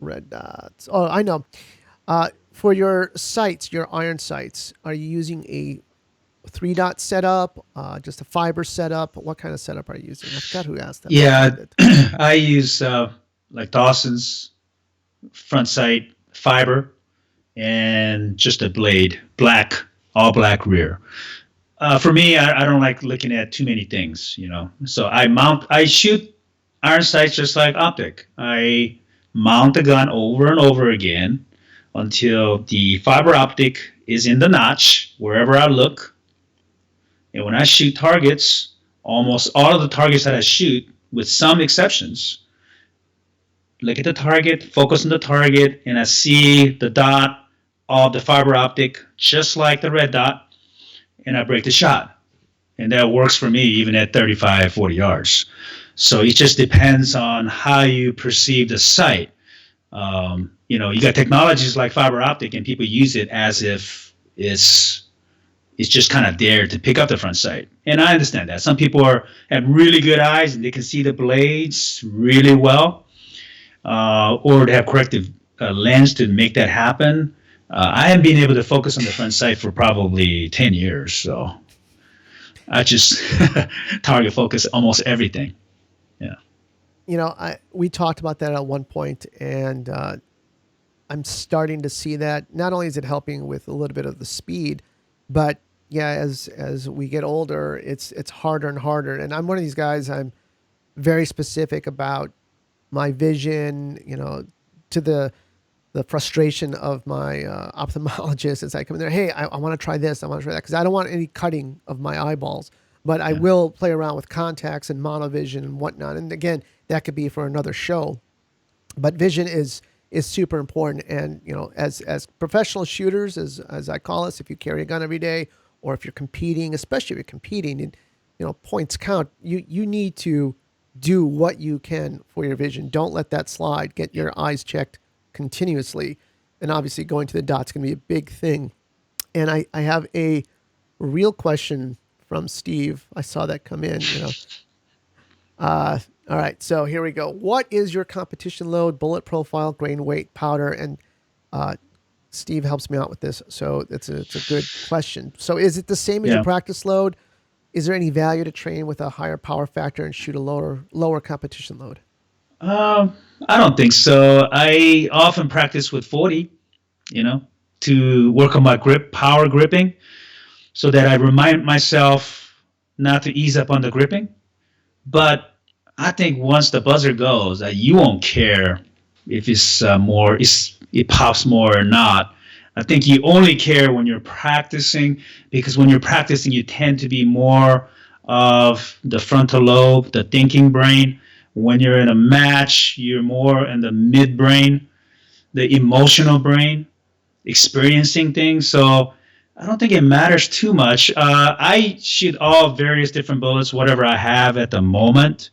red dots. Oh, I know. For your sights, your iron sights, are you using a 3-dot setup, just a fiber setup? What kind of setup are you using? I forgot who asked that. Yeah, I use like Dawson's front sight fiber and just a blade, all black rear. For me, I don't like looking at too many things, you know. So I shoot iron sights just like Optic. I mount the gun over and over again until the fiber optic is in the notch wherever I look. And when I shoot targets, almost all of the targets that I shoot, with some exceptions, look at the target, focus on the target, and I see the dot of the fiber optic just like the red dot, and I break the shot. And that works for me even at 35, 40 yards. So it just depends on how you perceive the sight. You know, you got technologies like fiber optic, and people use it as if it's just kind of there to pick up the front sight. And I understand that. Some people have really good eyes and they can see the blades really well, or they have corrective lens to make that happen. I haven't been able to focus on the front sight for probably 10 years. So I just target focus almost everything. Yeah. You know, we talked about that at one point, and I'm starting to see that. Not only is it helping with a little bit of the speed, but yeah, as we get older, it's harder and harder. And I'm one of these guys. I'm very specific about my vision. You know, to the frustration of my ophthalmologist as I come in there. Hey, I want to try this. I want to try that because I don't want any cutting of my eyeballs. But I will play around with contacts and monovision and whatnot. And again, that could be for another show. But vision is super important. And you know, as professional shooters, as I call us, if you carry a gun every day, or if you're competing, especially if you're competing, and you know points count, you need to do what you can for your vision. Don't let that slide. Get your eyes checked continuously, and obviously going to the dot's going to be a big thing. And I have a real question from Steve. I saw that come in. You know. All right, so here we go. What is your competition load, bullet profile, grain weight, powder? And Steve helps me out with this, so it's a good question. So is it the same as your practice load? Is there any value to train with a higher power factor and shoot a lower competition load? I don't think so. I often practice with 40, you know, to work on my power gripping, so that I remind myself not to ease up on the gripping. But I think once the buzzer goes, you won't care if it pops more or not. I think you only care when you're practicing, because when you're practicing, you tend to be more of the frontal lobe, the thinking brain. When you're in a match, you're more in the midbrain, the emotional brain, experiencing things. So I don't think it matters too much. I shoot all various different bullets, whatever I have at the moment.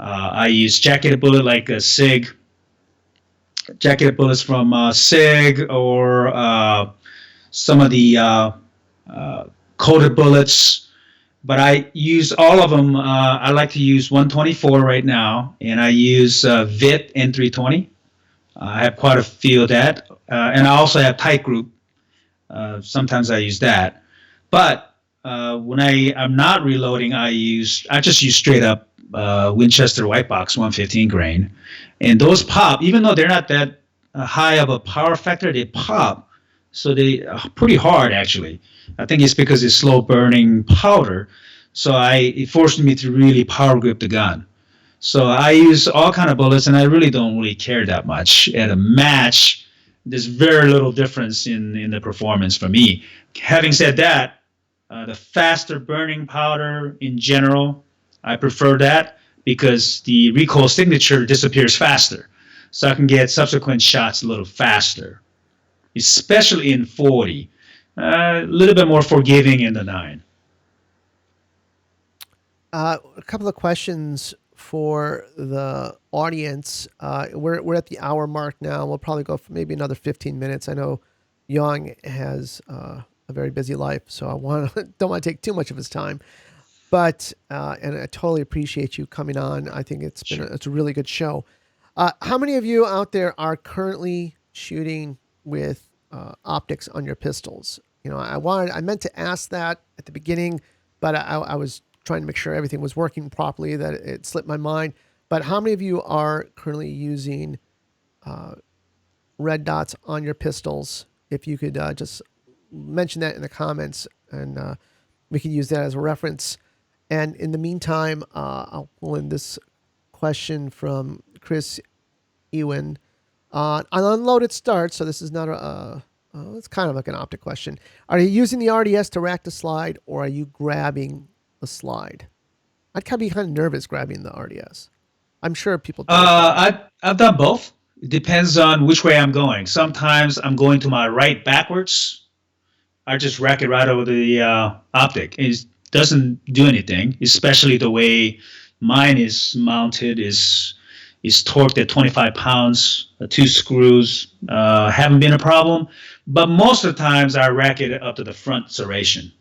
I use jacketed bullet like a SIG, jacketed bullets from SIG, or some of the coated bullets. But I use all of them. I like to use 124 right now, and I use VIT N320 I have quite a few of that, and I also have tight group. Sometimes I use that, but when I'm not reloading, I just use straight up Winchester White Box 115 grain, and those pop even though they're not that high of a power factor. They pop, so they are pretty hard actually. I think it's because it's slow burning powder, so it forced me to really power grip the gun. So I use all kind of bullets, and I don't really care that much. At a match, there's very little difference in the performance for me. Having said that, the faster burning powder in general, I prefer that because the recoil signature disappears faster. So I can get subsequent shots a little faster, especially in 40. A little bit more forgiving in the 9. A couple of questions for the audience. We're at the hour mark now. We'll probably go for maybe another 15 minutes. I know Young has a very busy life, so don't want to take too much of his time. But and I totally appreciate you coming on. I think it's a really good show. How many of you out there are currently shooting with optics on your pistols? I meant to ask that at the beginning, but I was trying to make sure everything was working properly, that it slipped my mind. But how many of you are currently using red dots on your pistols? If you could just mention that in the comments, and we can use that as a reference. And in the meantime, I'll pull in this question from Chris Ewan. An unloaded start, so this is not it's kind of like an optic question. Are you using the RDS to rack the slide, or are you grabbing the slide? I'd be kind of nervous grabbing the RDS. I'm sure people do. I've done both. It depends on which way I'm going. Sometimes I'm going to my right backwards. I just rack it right over the optic. It doesn't do anything, especially the way mine is mounted is torqued at 25 pounds. 2 screws haven't been a problem, but most of the times I rack it up to the front serration.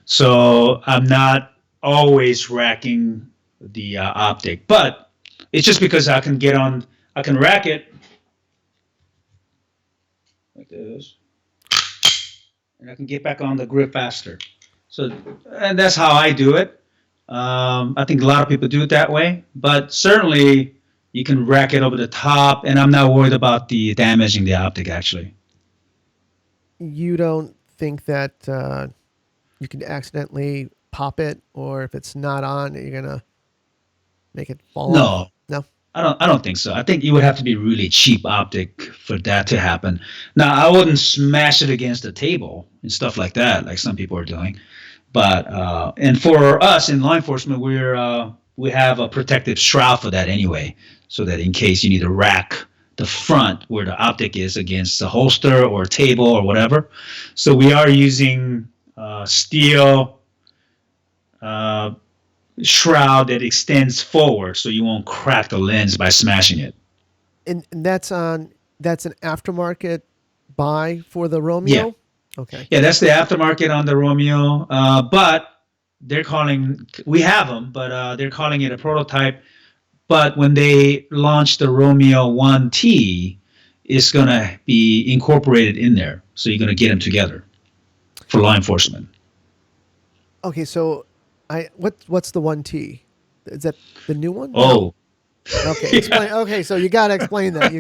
So I'm not always racking the optic, but it's just because I can rack it like this, and I can get back on the grip faster. So, and that's how I do it. I think a lot of people do it that way, but certainly you can rack it over the top, and I'm not worried about the damaging the optic actually. You don't think that you can accidentally pop it, or if it's not on, you're gonna make it fall off? No, No. I don't think so. I think you would have to be really cheap optic for that to happen. Now, I wouldn't smash it against the table and stuff like that, like some people are doing. But and for us in law enforcement, we have a protective shroud for that anyway, so that in case you need to rack the front where the optic is against a holster or a table or whatever. So we are using steel shroud that extends forward, so you won't crack the lens by smashing it. And that's an aftermarket buy for the Romeo? Yeah. Okay. Yeah, that's the aftermarket on the Romeo. But we have them, but they're calling it a prototype. But when they launch the Romeo 1T, it's going to be incorporated in there. So you're going to get them together for law enforcement. Okay, so what's the 1T? Is that the new one? Oh. No. Okay, explain. Okay, so you got to explain that.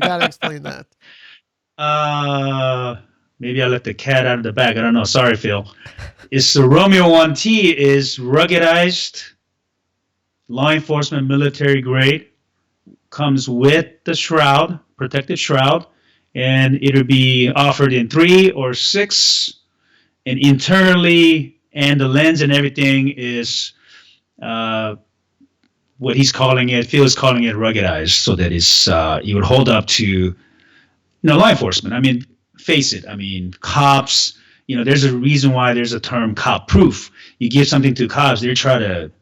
Maybe I let the cat out of the bag. I don't know. Sorry, Phil. It's the Romeo 1T is ruggedized, law enforcement military grade, comes with the shroud, protective shroud, and it'll be offered in 3 or 6, and internally, and the lens and everything is what Phil is calling it ruggedized, so that it would hold up to law enforcement. I mean, face it. I mean, cops. There's a reason why there's a term cop proof. You give something to cops, they try to,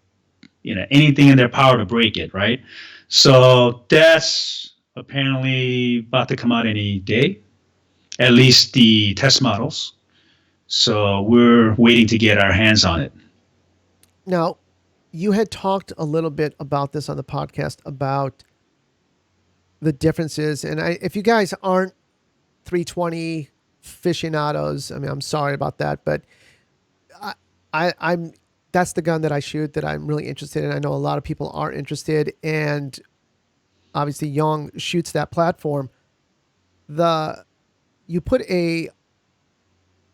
anything in their power to break it, right? So that's apparently about to come out any day, at least the test models. So we're waiting to get our hands on it. Now, you had talked a little bit about this on the podcast, about the differences. And if you guys aren't 320 aficionados, I mean, I'm sorry about that, but I'm that's the gun that I shoot that I'm really interested in. I know a lot of people aren't interested, and obviously Young shoots that platform. You put a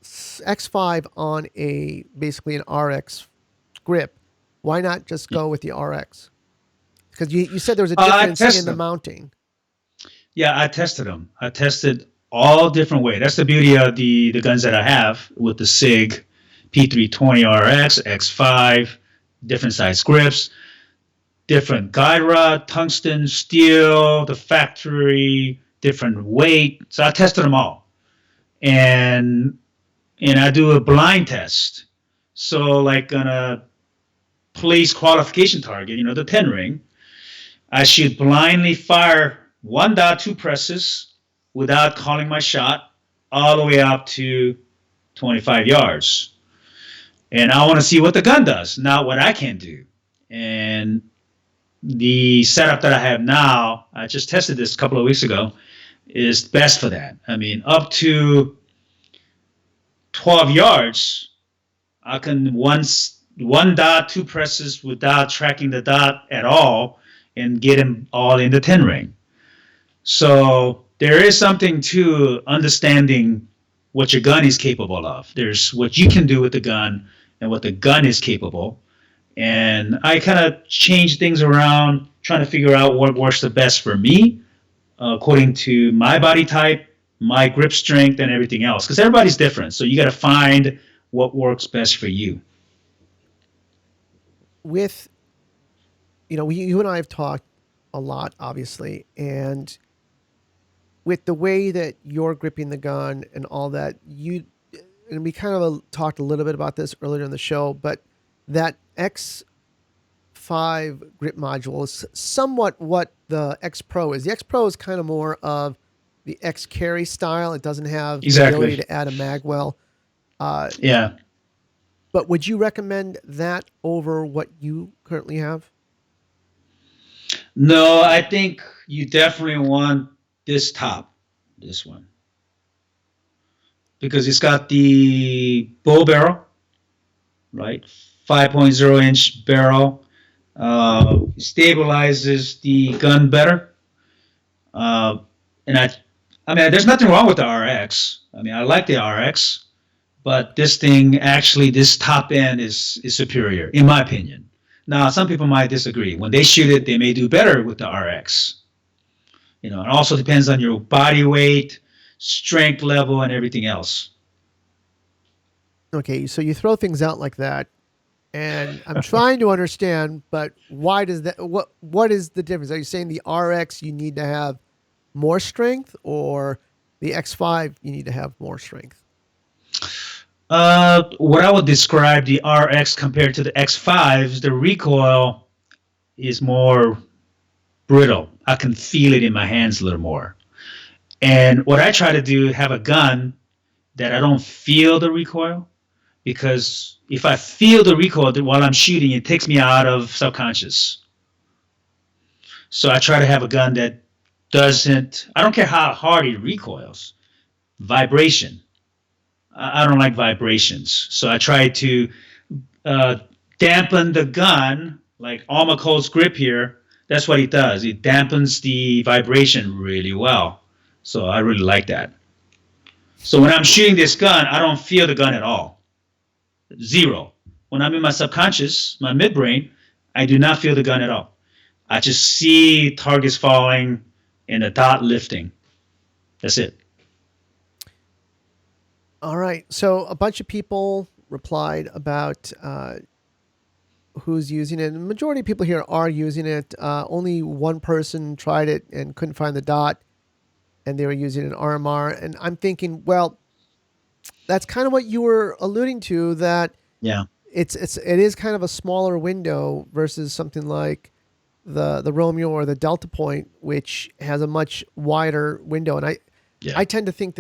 X5 on a basically an RX grip. Why not just go with the RX? Because you said there was a I difference tested in the them. mounting. Yeah, I tested them. I tested all different ways. That's the beauty of the guns that I have with the SIG P320 RX, X5, different size grips, different guide rod, tungsten, steel, the factory, different weight. So I tested them all, and I do a blind test. So like on a police qualification target, the 10 ring, I should blindly fire 1.2 presses without calling my shot all the way up to 25 yards. And I want to see what the gun does, not what I can do. And the setup that I have now, I just tested this a couple of weeks ago, is best for that. I mean, up to 12 yards, I can one dot, two presses without tracking the dot at all and get them all in the 10 ring. So there is something to understanding what your gun is capable of. There's what you can do with the gun and what the gun is capable. And I kind of change things around, trying to figure out what works the best for me, according to my body type, my grip strength, and everything else. Because everybody's different. So you got to find what works best for you. With, you and I have talked a lot, obviously, and with the way that you're gripping the gun and all that, and we kind of talked a little bit about this earlier in the show, but that X5 grip module is somewhat what the X Pro is. The X Pro is kind of more of the X Carry style. It doesn't have the ability to add a magwell. Yeah. But would you recommend that over what you currently have? No, I think you definitely want this one, because it's got the bow barrel, right? 5.0-inch barrel, stabilizes the gun better. And I mean, there's nothing wrong with the RX. I mean, I like the RX, but this thing actually, this top end is superior, in my opinion. Now, some people might disagree. When they shoot it, they may do better with the RX. It also depends on your body weight, strength level, and everything else. Okay, so you throw things out like that, and I'm trying to understand, but why does that? What is the difference? Are you saying the RX you need to have more strength, or the X5 you need to have more strength? What I would describe the RX compared to the X5s, the recoil is more brittle. I can feel it in my hands a little more. And what I try to do, have a gun that I don't feel the recoil, because if I feel the recoil while I'm shooting, it takes me out of subconscious. So I try to have a gun that doesn't, I don't care how hard it recoils, vibration. I don't like vibrations. So I try to dampen the gun, like Armor Cold's grip here. That's what it does. It dampens the vibration really well. So I really like that. So when I'm shooting this gun, I don't feel the gun at all. Zero. When I'm in my subconscious, my midbrain, I do not feel the gun at all. I just see targets falling and the dot lifting. That's it. All right. So a bunch of people replied about who's using it. And the majority of people here are using it. Only one person tried it and couldn't find the dot, and they were using an RMR. And I'm thinking, well, that's kind of what you were alluding to, that Yeah. it is kind of a smaller window versus something like the Romeo or the Delta Point, which has a much wider window. And I tend to think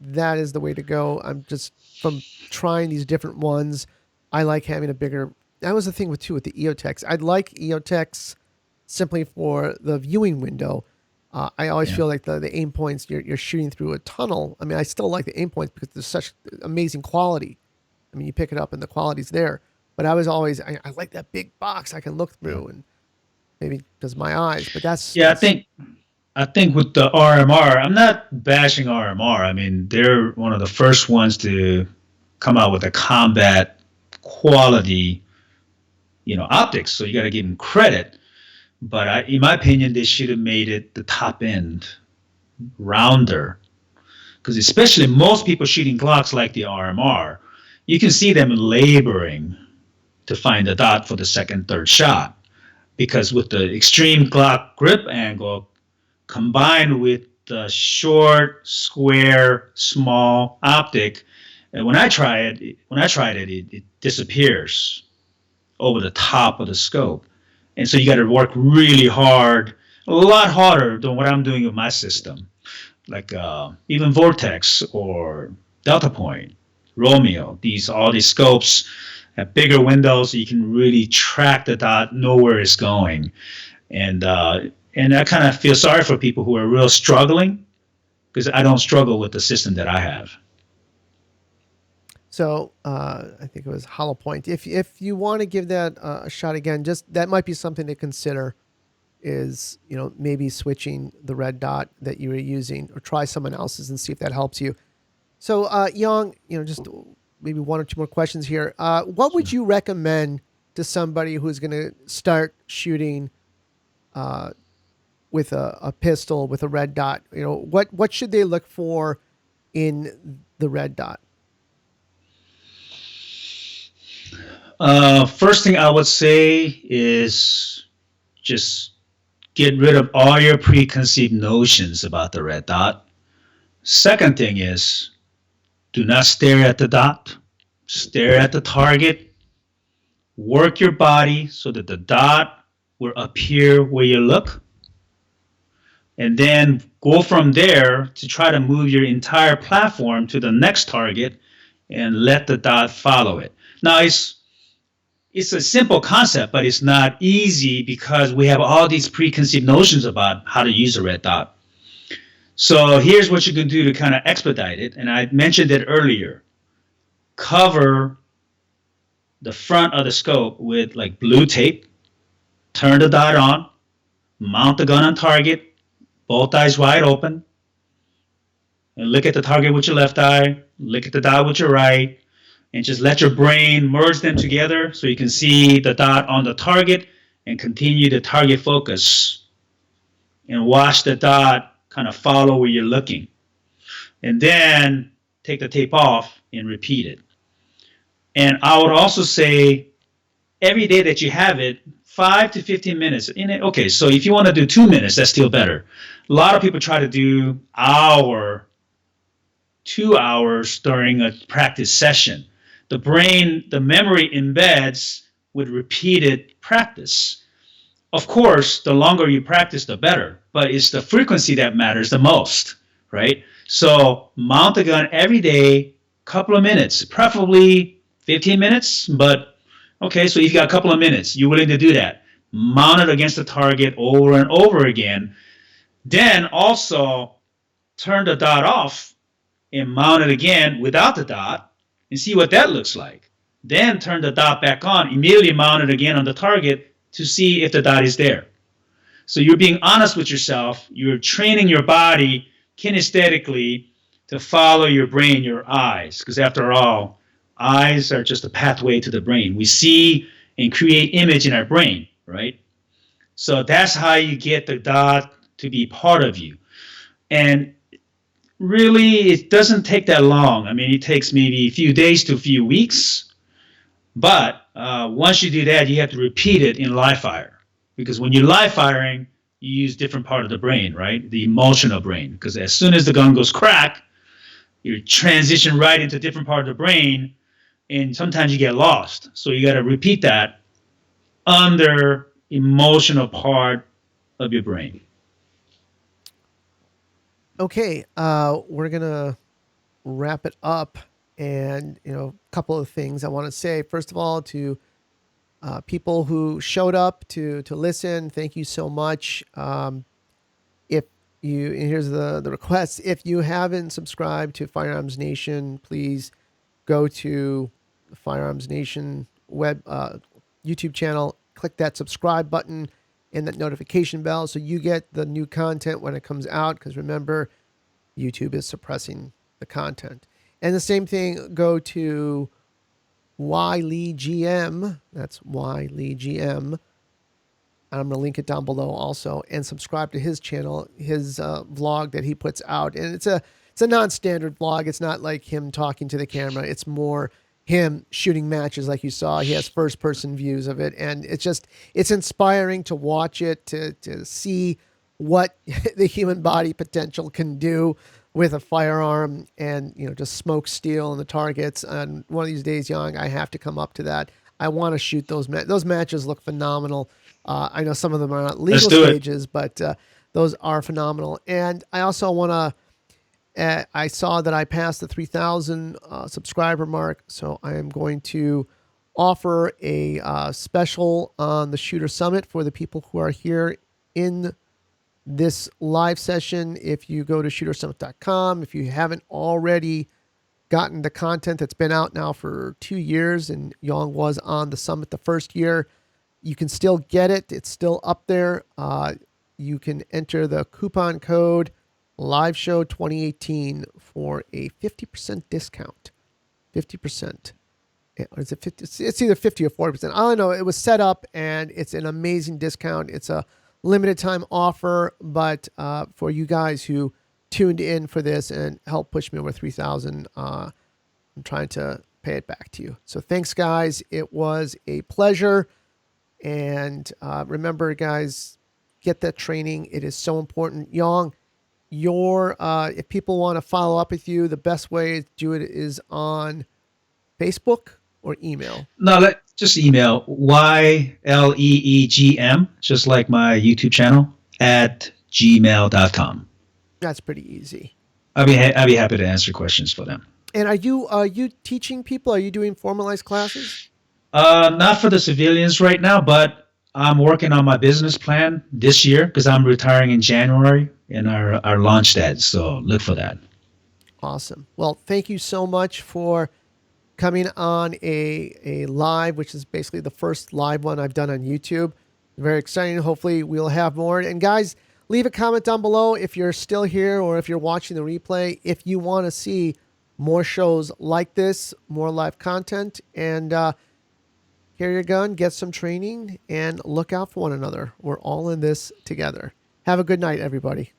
that is the way to go. I'm just, from trying these different ones, I like having a bigger. That was the thing with the EOTechs. I'd like EOTechs simply for the viewing window, I always Yeah. feel like the aim points you're shooting through a tunnel. I mean, I still like the aim points because there's such amazing quality. I mean, you pick it up and the quality's there. But I was always I like that big box I can look through, and maybe because my eyes. But Yeah, that's I think with the RMR, I'm not bashing RMR. I mean, they're one of the first ones to come out with a combat quality, optics. So you got to give them credit. But in my opinion, they should have made it the top end rounder, because especially most people shooting Glocks like the RMR, you can see them laboring to find the dot for the second, third shot. Because with the extreme Glock grip angle combined with the short, square, small optic, and when I tried it, it disappears over the top of the scope. And so you got to work really hard, a lot harder than what I'm doing with my system, like even Vortex or Delta Point, Romeo. All these scopes have bigger windows, so you can really track the dot, know where it's going, and I kind of feel sorry for people who are real struggling, because I don't struggle with the system that I have. so. I think it was Hollow Point. If you want to give that a shot again, just that might be something to consider. Is maybe switching the red dot that you were using, or try someone else's and see if that helps you. So, Young, just maybe one or two more questions here. What would you recommend to somebody who's going to start shooting with a pistol with a red dot? What should they look for in the red dot? First thing I would say is just get rid of all your preconceived notions about the red dot. Second thing is, do not stare at the dot. Stare at the target. Work your body so that the dot will appear where you look. And then go from there to try to move your entire platform to the next target and let the dot follow it. Now, it's a simple concept, but it's not easy because we have all these preconceived notions about how to use a red dot. So here's what you can do to kind of expedite it. And I mentioned it earlier. Cover the front of the scope with like blue tape. Turn the dot on. Mount the gun on target. Both eyes wide open. And look at the target with your left eye. Look at the dot with your right. And just let your brain merge them together so you can see the dot on the target and continue the target focus. And watch the dot kind of follow where you're looking. And then take the tape off and repeat it. And I would also say every day that you have it, 5 to 15 minutes in it. Okay, so if you want to do 2 minutes, that's still better. A lot of people try to do hour, 2 hours during a practice session. The brain, the memory embeds with repeated practice. Of course, the longer you practice, the better, but it's the frequency that matters the most, right? So mount the gun every day, couple of minutes, preferably 15 minutes, but okay, so if you got a couple of minutes, you're willing to do that. Mount it against the target over and over again. Then also turn the dot off and mount it again without the dot and see what that looks like. Then turn the dot back on, immediately mount it again on the target to see if the dot is there. So you're being honest with yourself. You're training your body kinesthetically to follow your brain, your eyes, because after all, eyes are just a pathway to the brain. We see and create image in our brain, right? So that's how you get the dot to be part of you. And really, it doesn't take that long. I mean, it takes maybe a few days to a few weeks. But once you do that, you have to repeat it in live fire. Because when you're live firing, you use different part of the brain, right? The emotional brain. Because as soon as the gun goes crack, you transition right into a different part of the brain, and sometimes you get lost. So you got to repeat that under emotional part of your brain. Okay, we're gonna wrap it up, and a couple of things I want to say. First of all, to people who showed up to listen, thank you so much. If And here's the request. If you haven't subscribed to Firearms Nation, please go to the Firearms Nation YouTube channel, click that subscribe button and that notification bell so you get the new content when it comes out, because remember, YouTube is suppressing the content. And the same thing, go to YLeeGM. That's YLeeGM. I'm going to link it down below also, and subscribe to his channel, his vlog that he puts out. And it's a non-standard vlog. It's not like him talking to the camera. It's more him shooting matches like you saw. He has first-person views of it, and it's inspiring to watch it, to see what the human body potential can do with a firearm, and just smoke steel and the targets. And one of these days, Young, I have to come up to that. I want to shoot those those matches. Look phenomenal. I know some of them are not legal stages, but those are phenomenal. And I also want to, I saw that I passed the 3,000 subscriber mark, so I am going to offer a special on the Shooter Summit for the people who are here in this live session. If you go to shootersummit.com, if you haven't already gotten the content that's been out now for 2 years, and Yong was on the summit the first year, you can still get it. It's still up there. You can enter the coupon code LiveShow2018 for a 50% discount. 50%. Or is it 50? It's either 50 or 40%. I don't know. It was set up, and it's an amazing discount. It's a limited time offer, but for you guys who tuned in for this and helped push me over 3,000, I'm trying to pay it back to you. So thanks, guys. It was a pleasure. And remember, guys, get that training. It is so important. Yong, if people want to follow up with you, the best way to do it is on Facebook or email. No, just email YLEEGM, just like my YouTube channel, at gmail.com. That's pretty easy. I'd be happy to answer questions for them. And are you teaching people? Are you doing formalized classes? Not for the civilians right now, but I'm working on my business plan this year because I'm retiring in January, and our launch that. So look for that. Awesome. Well, thank you so much for coming on a live, which is basically the first live one I've done on YouTube. Very exciting. Hopefully we'll have more. And guys, leave a comment down below if you're still here or if you're watching the replay, if you want to see more shows like this, more live content, and carry your gun, get some training, and look out for one another. We're all in this together. Have a good night, everybody.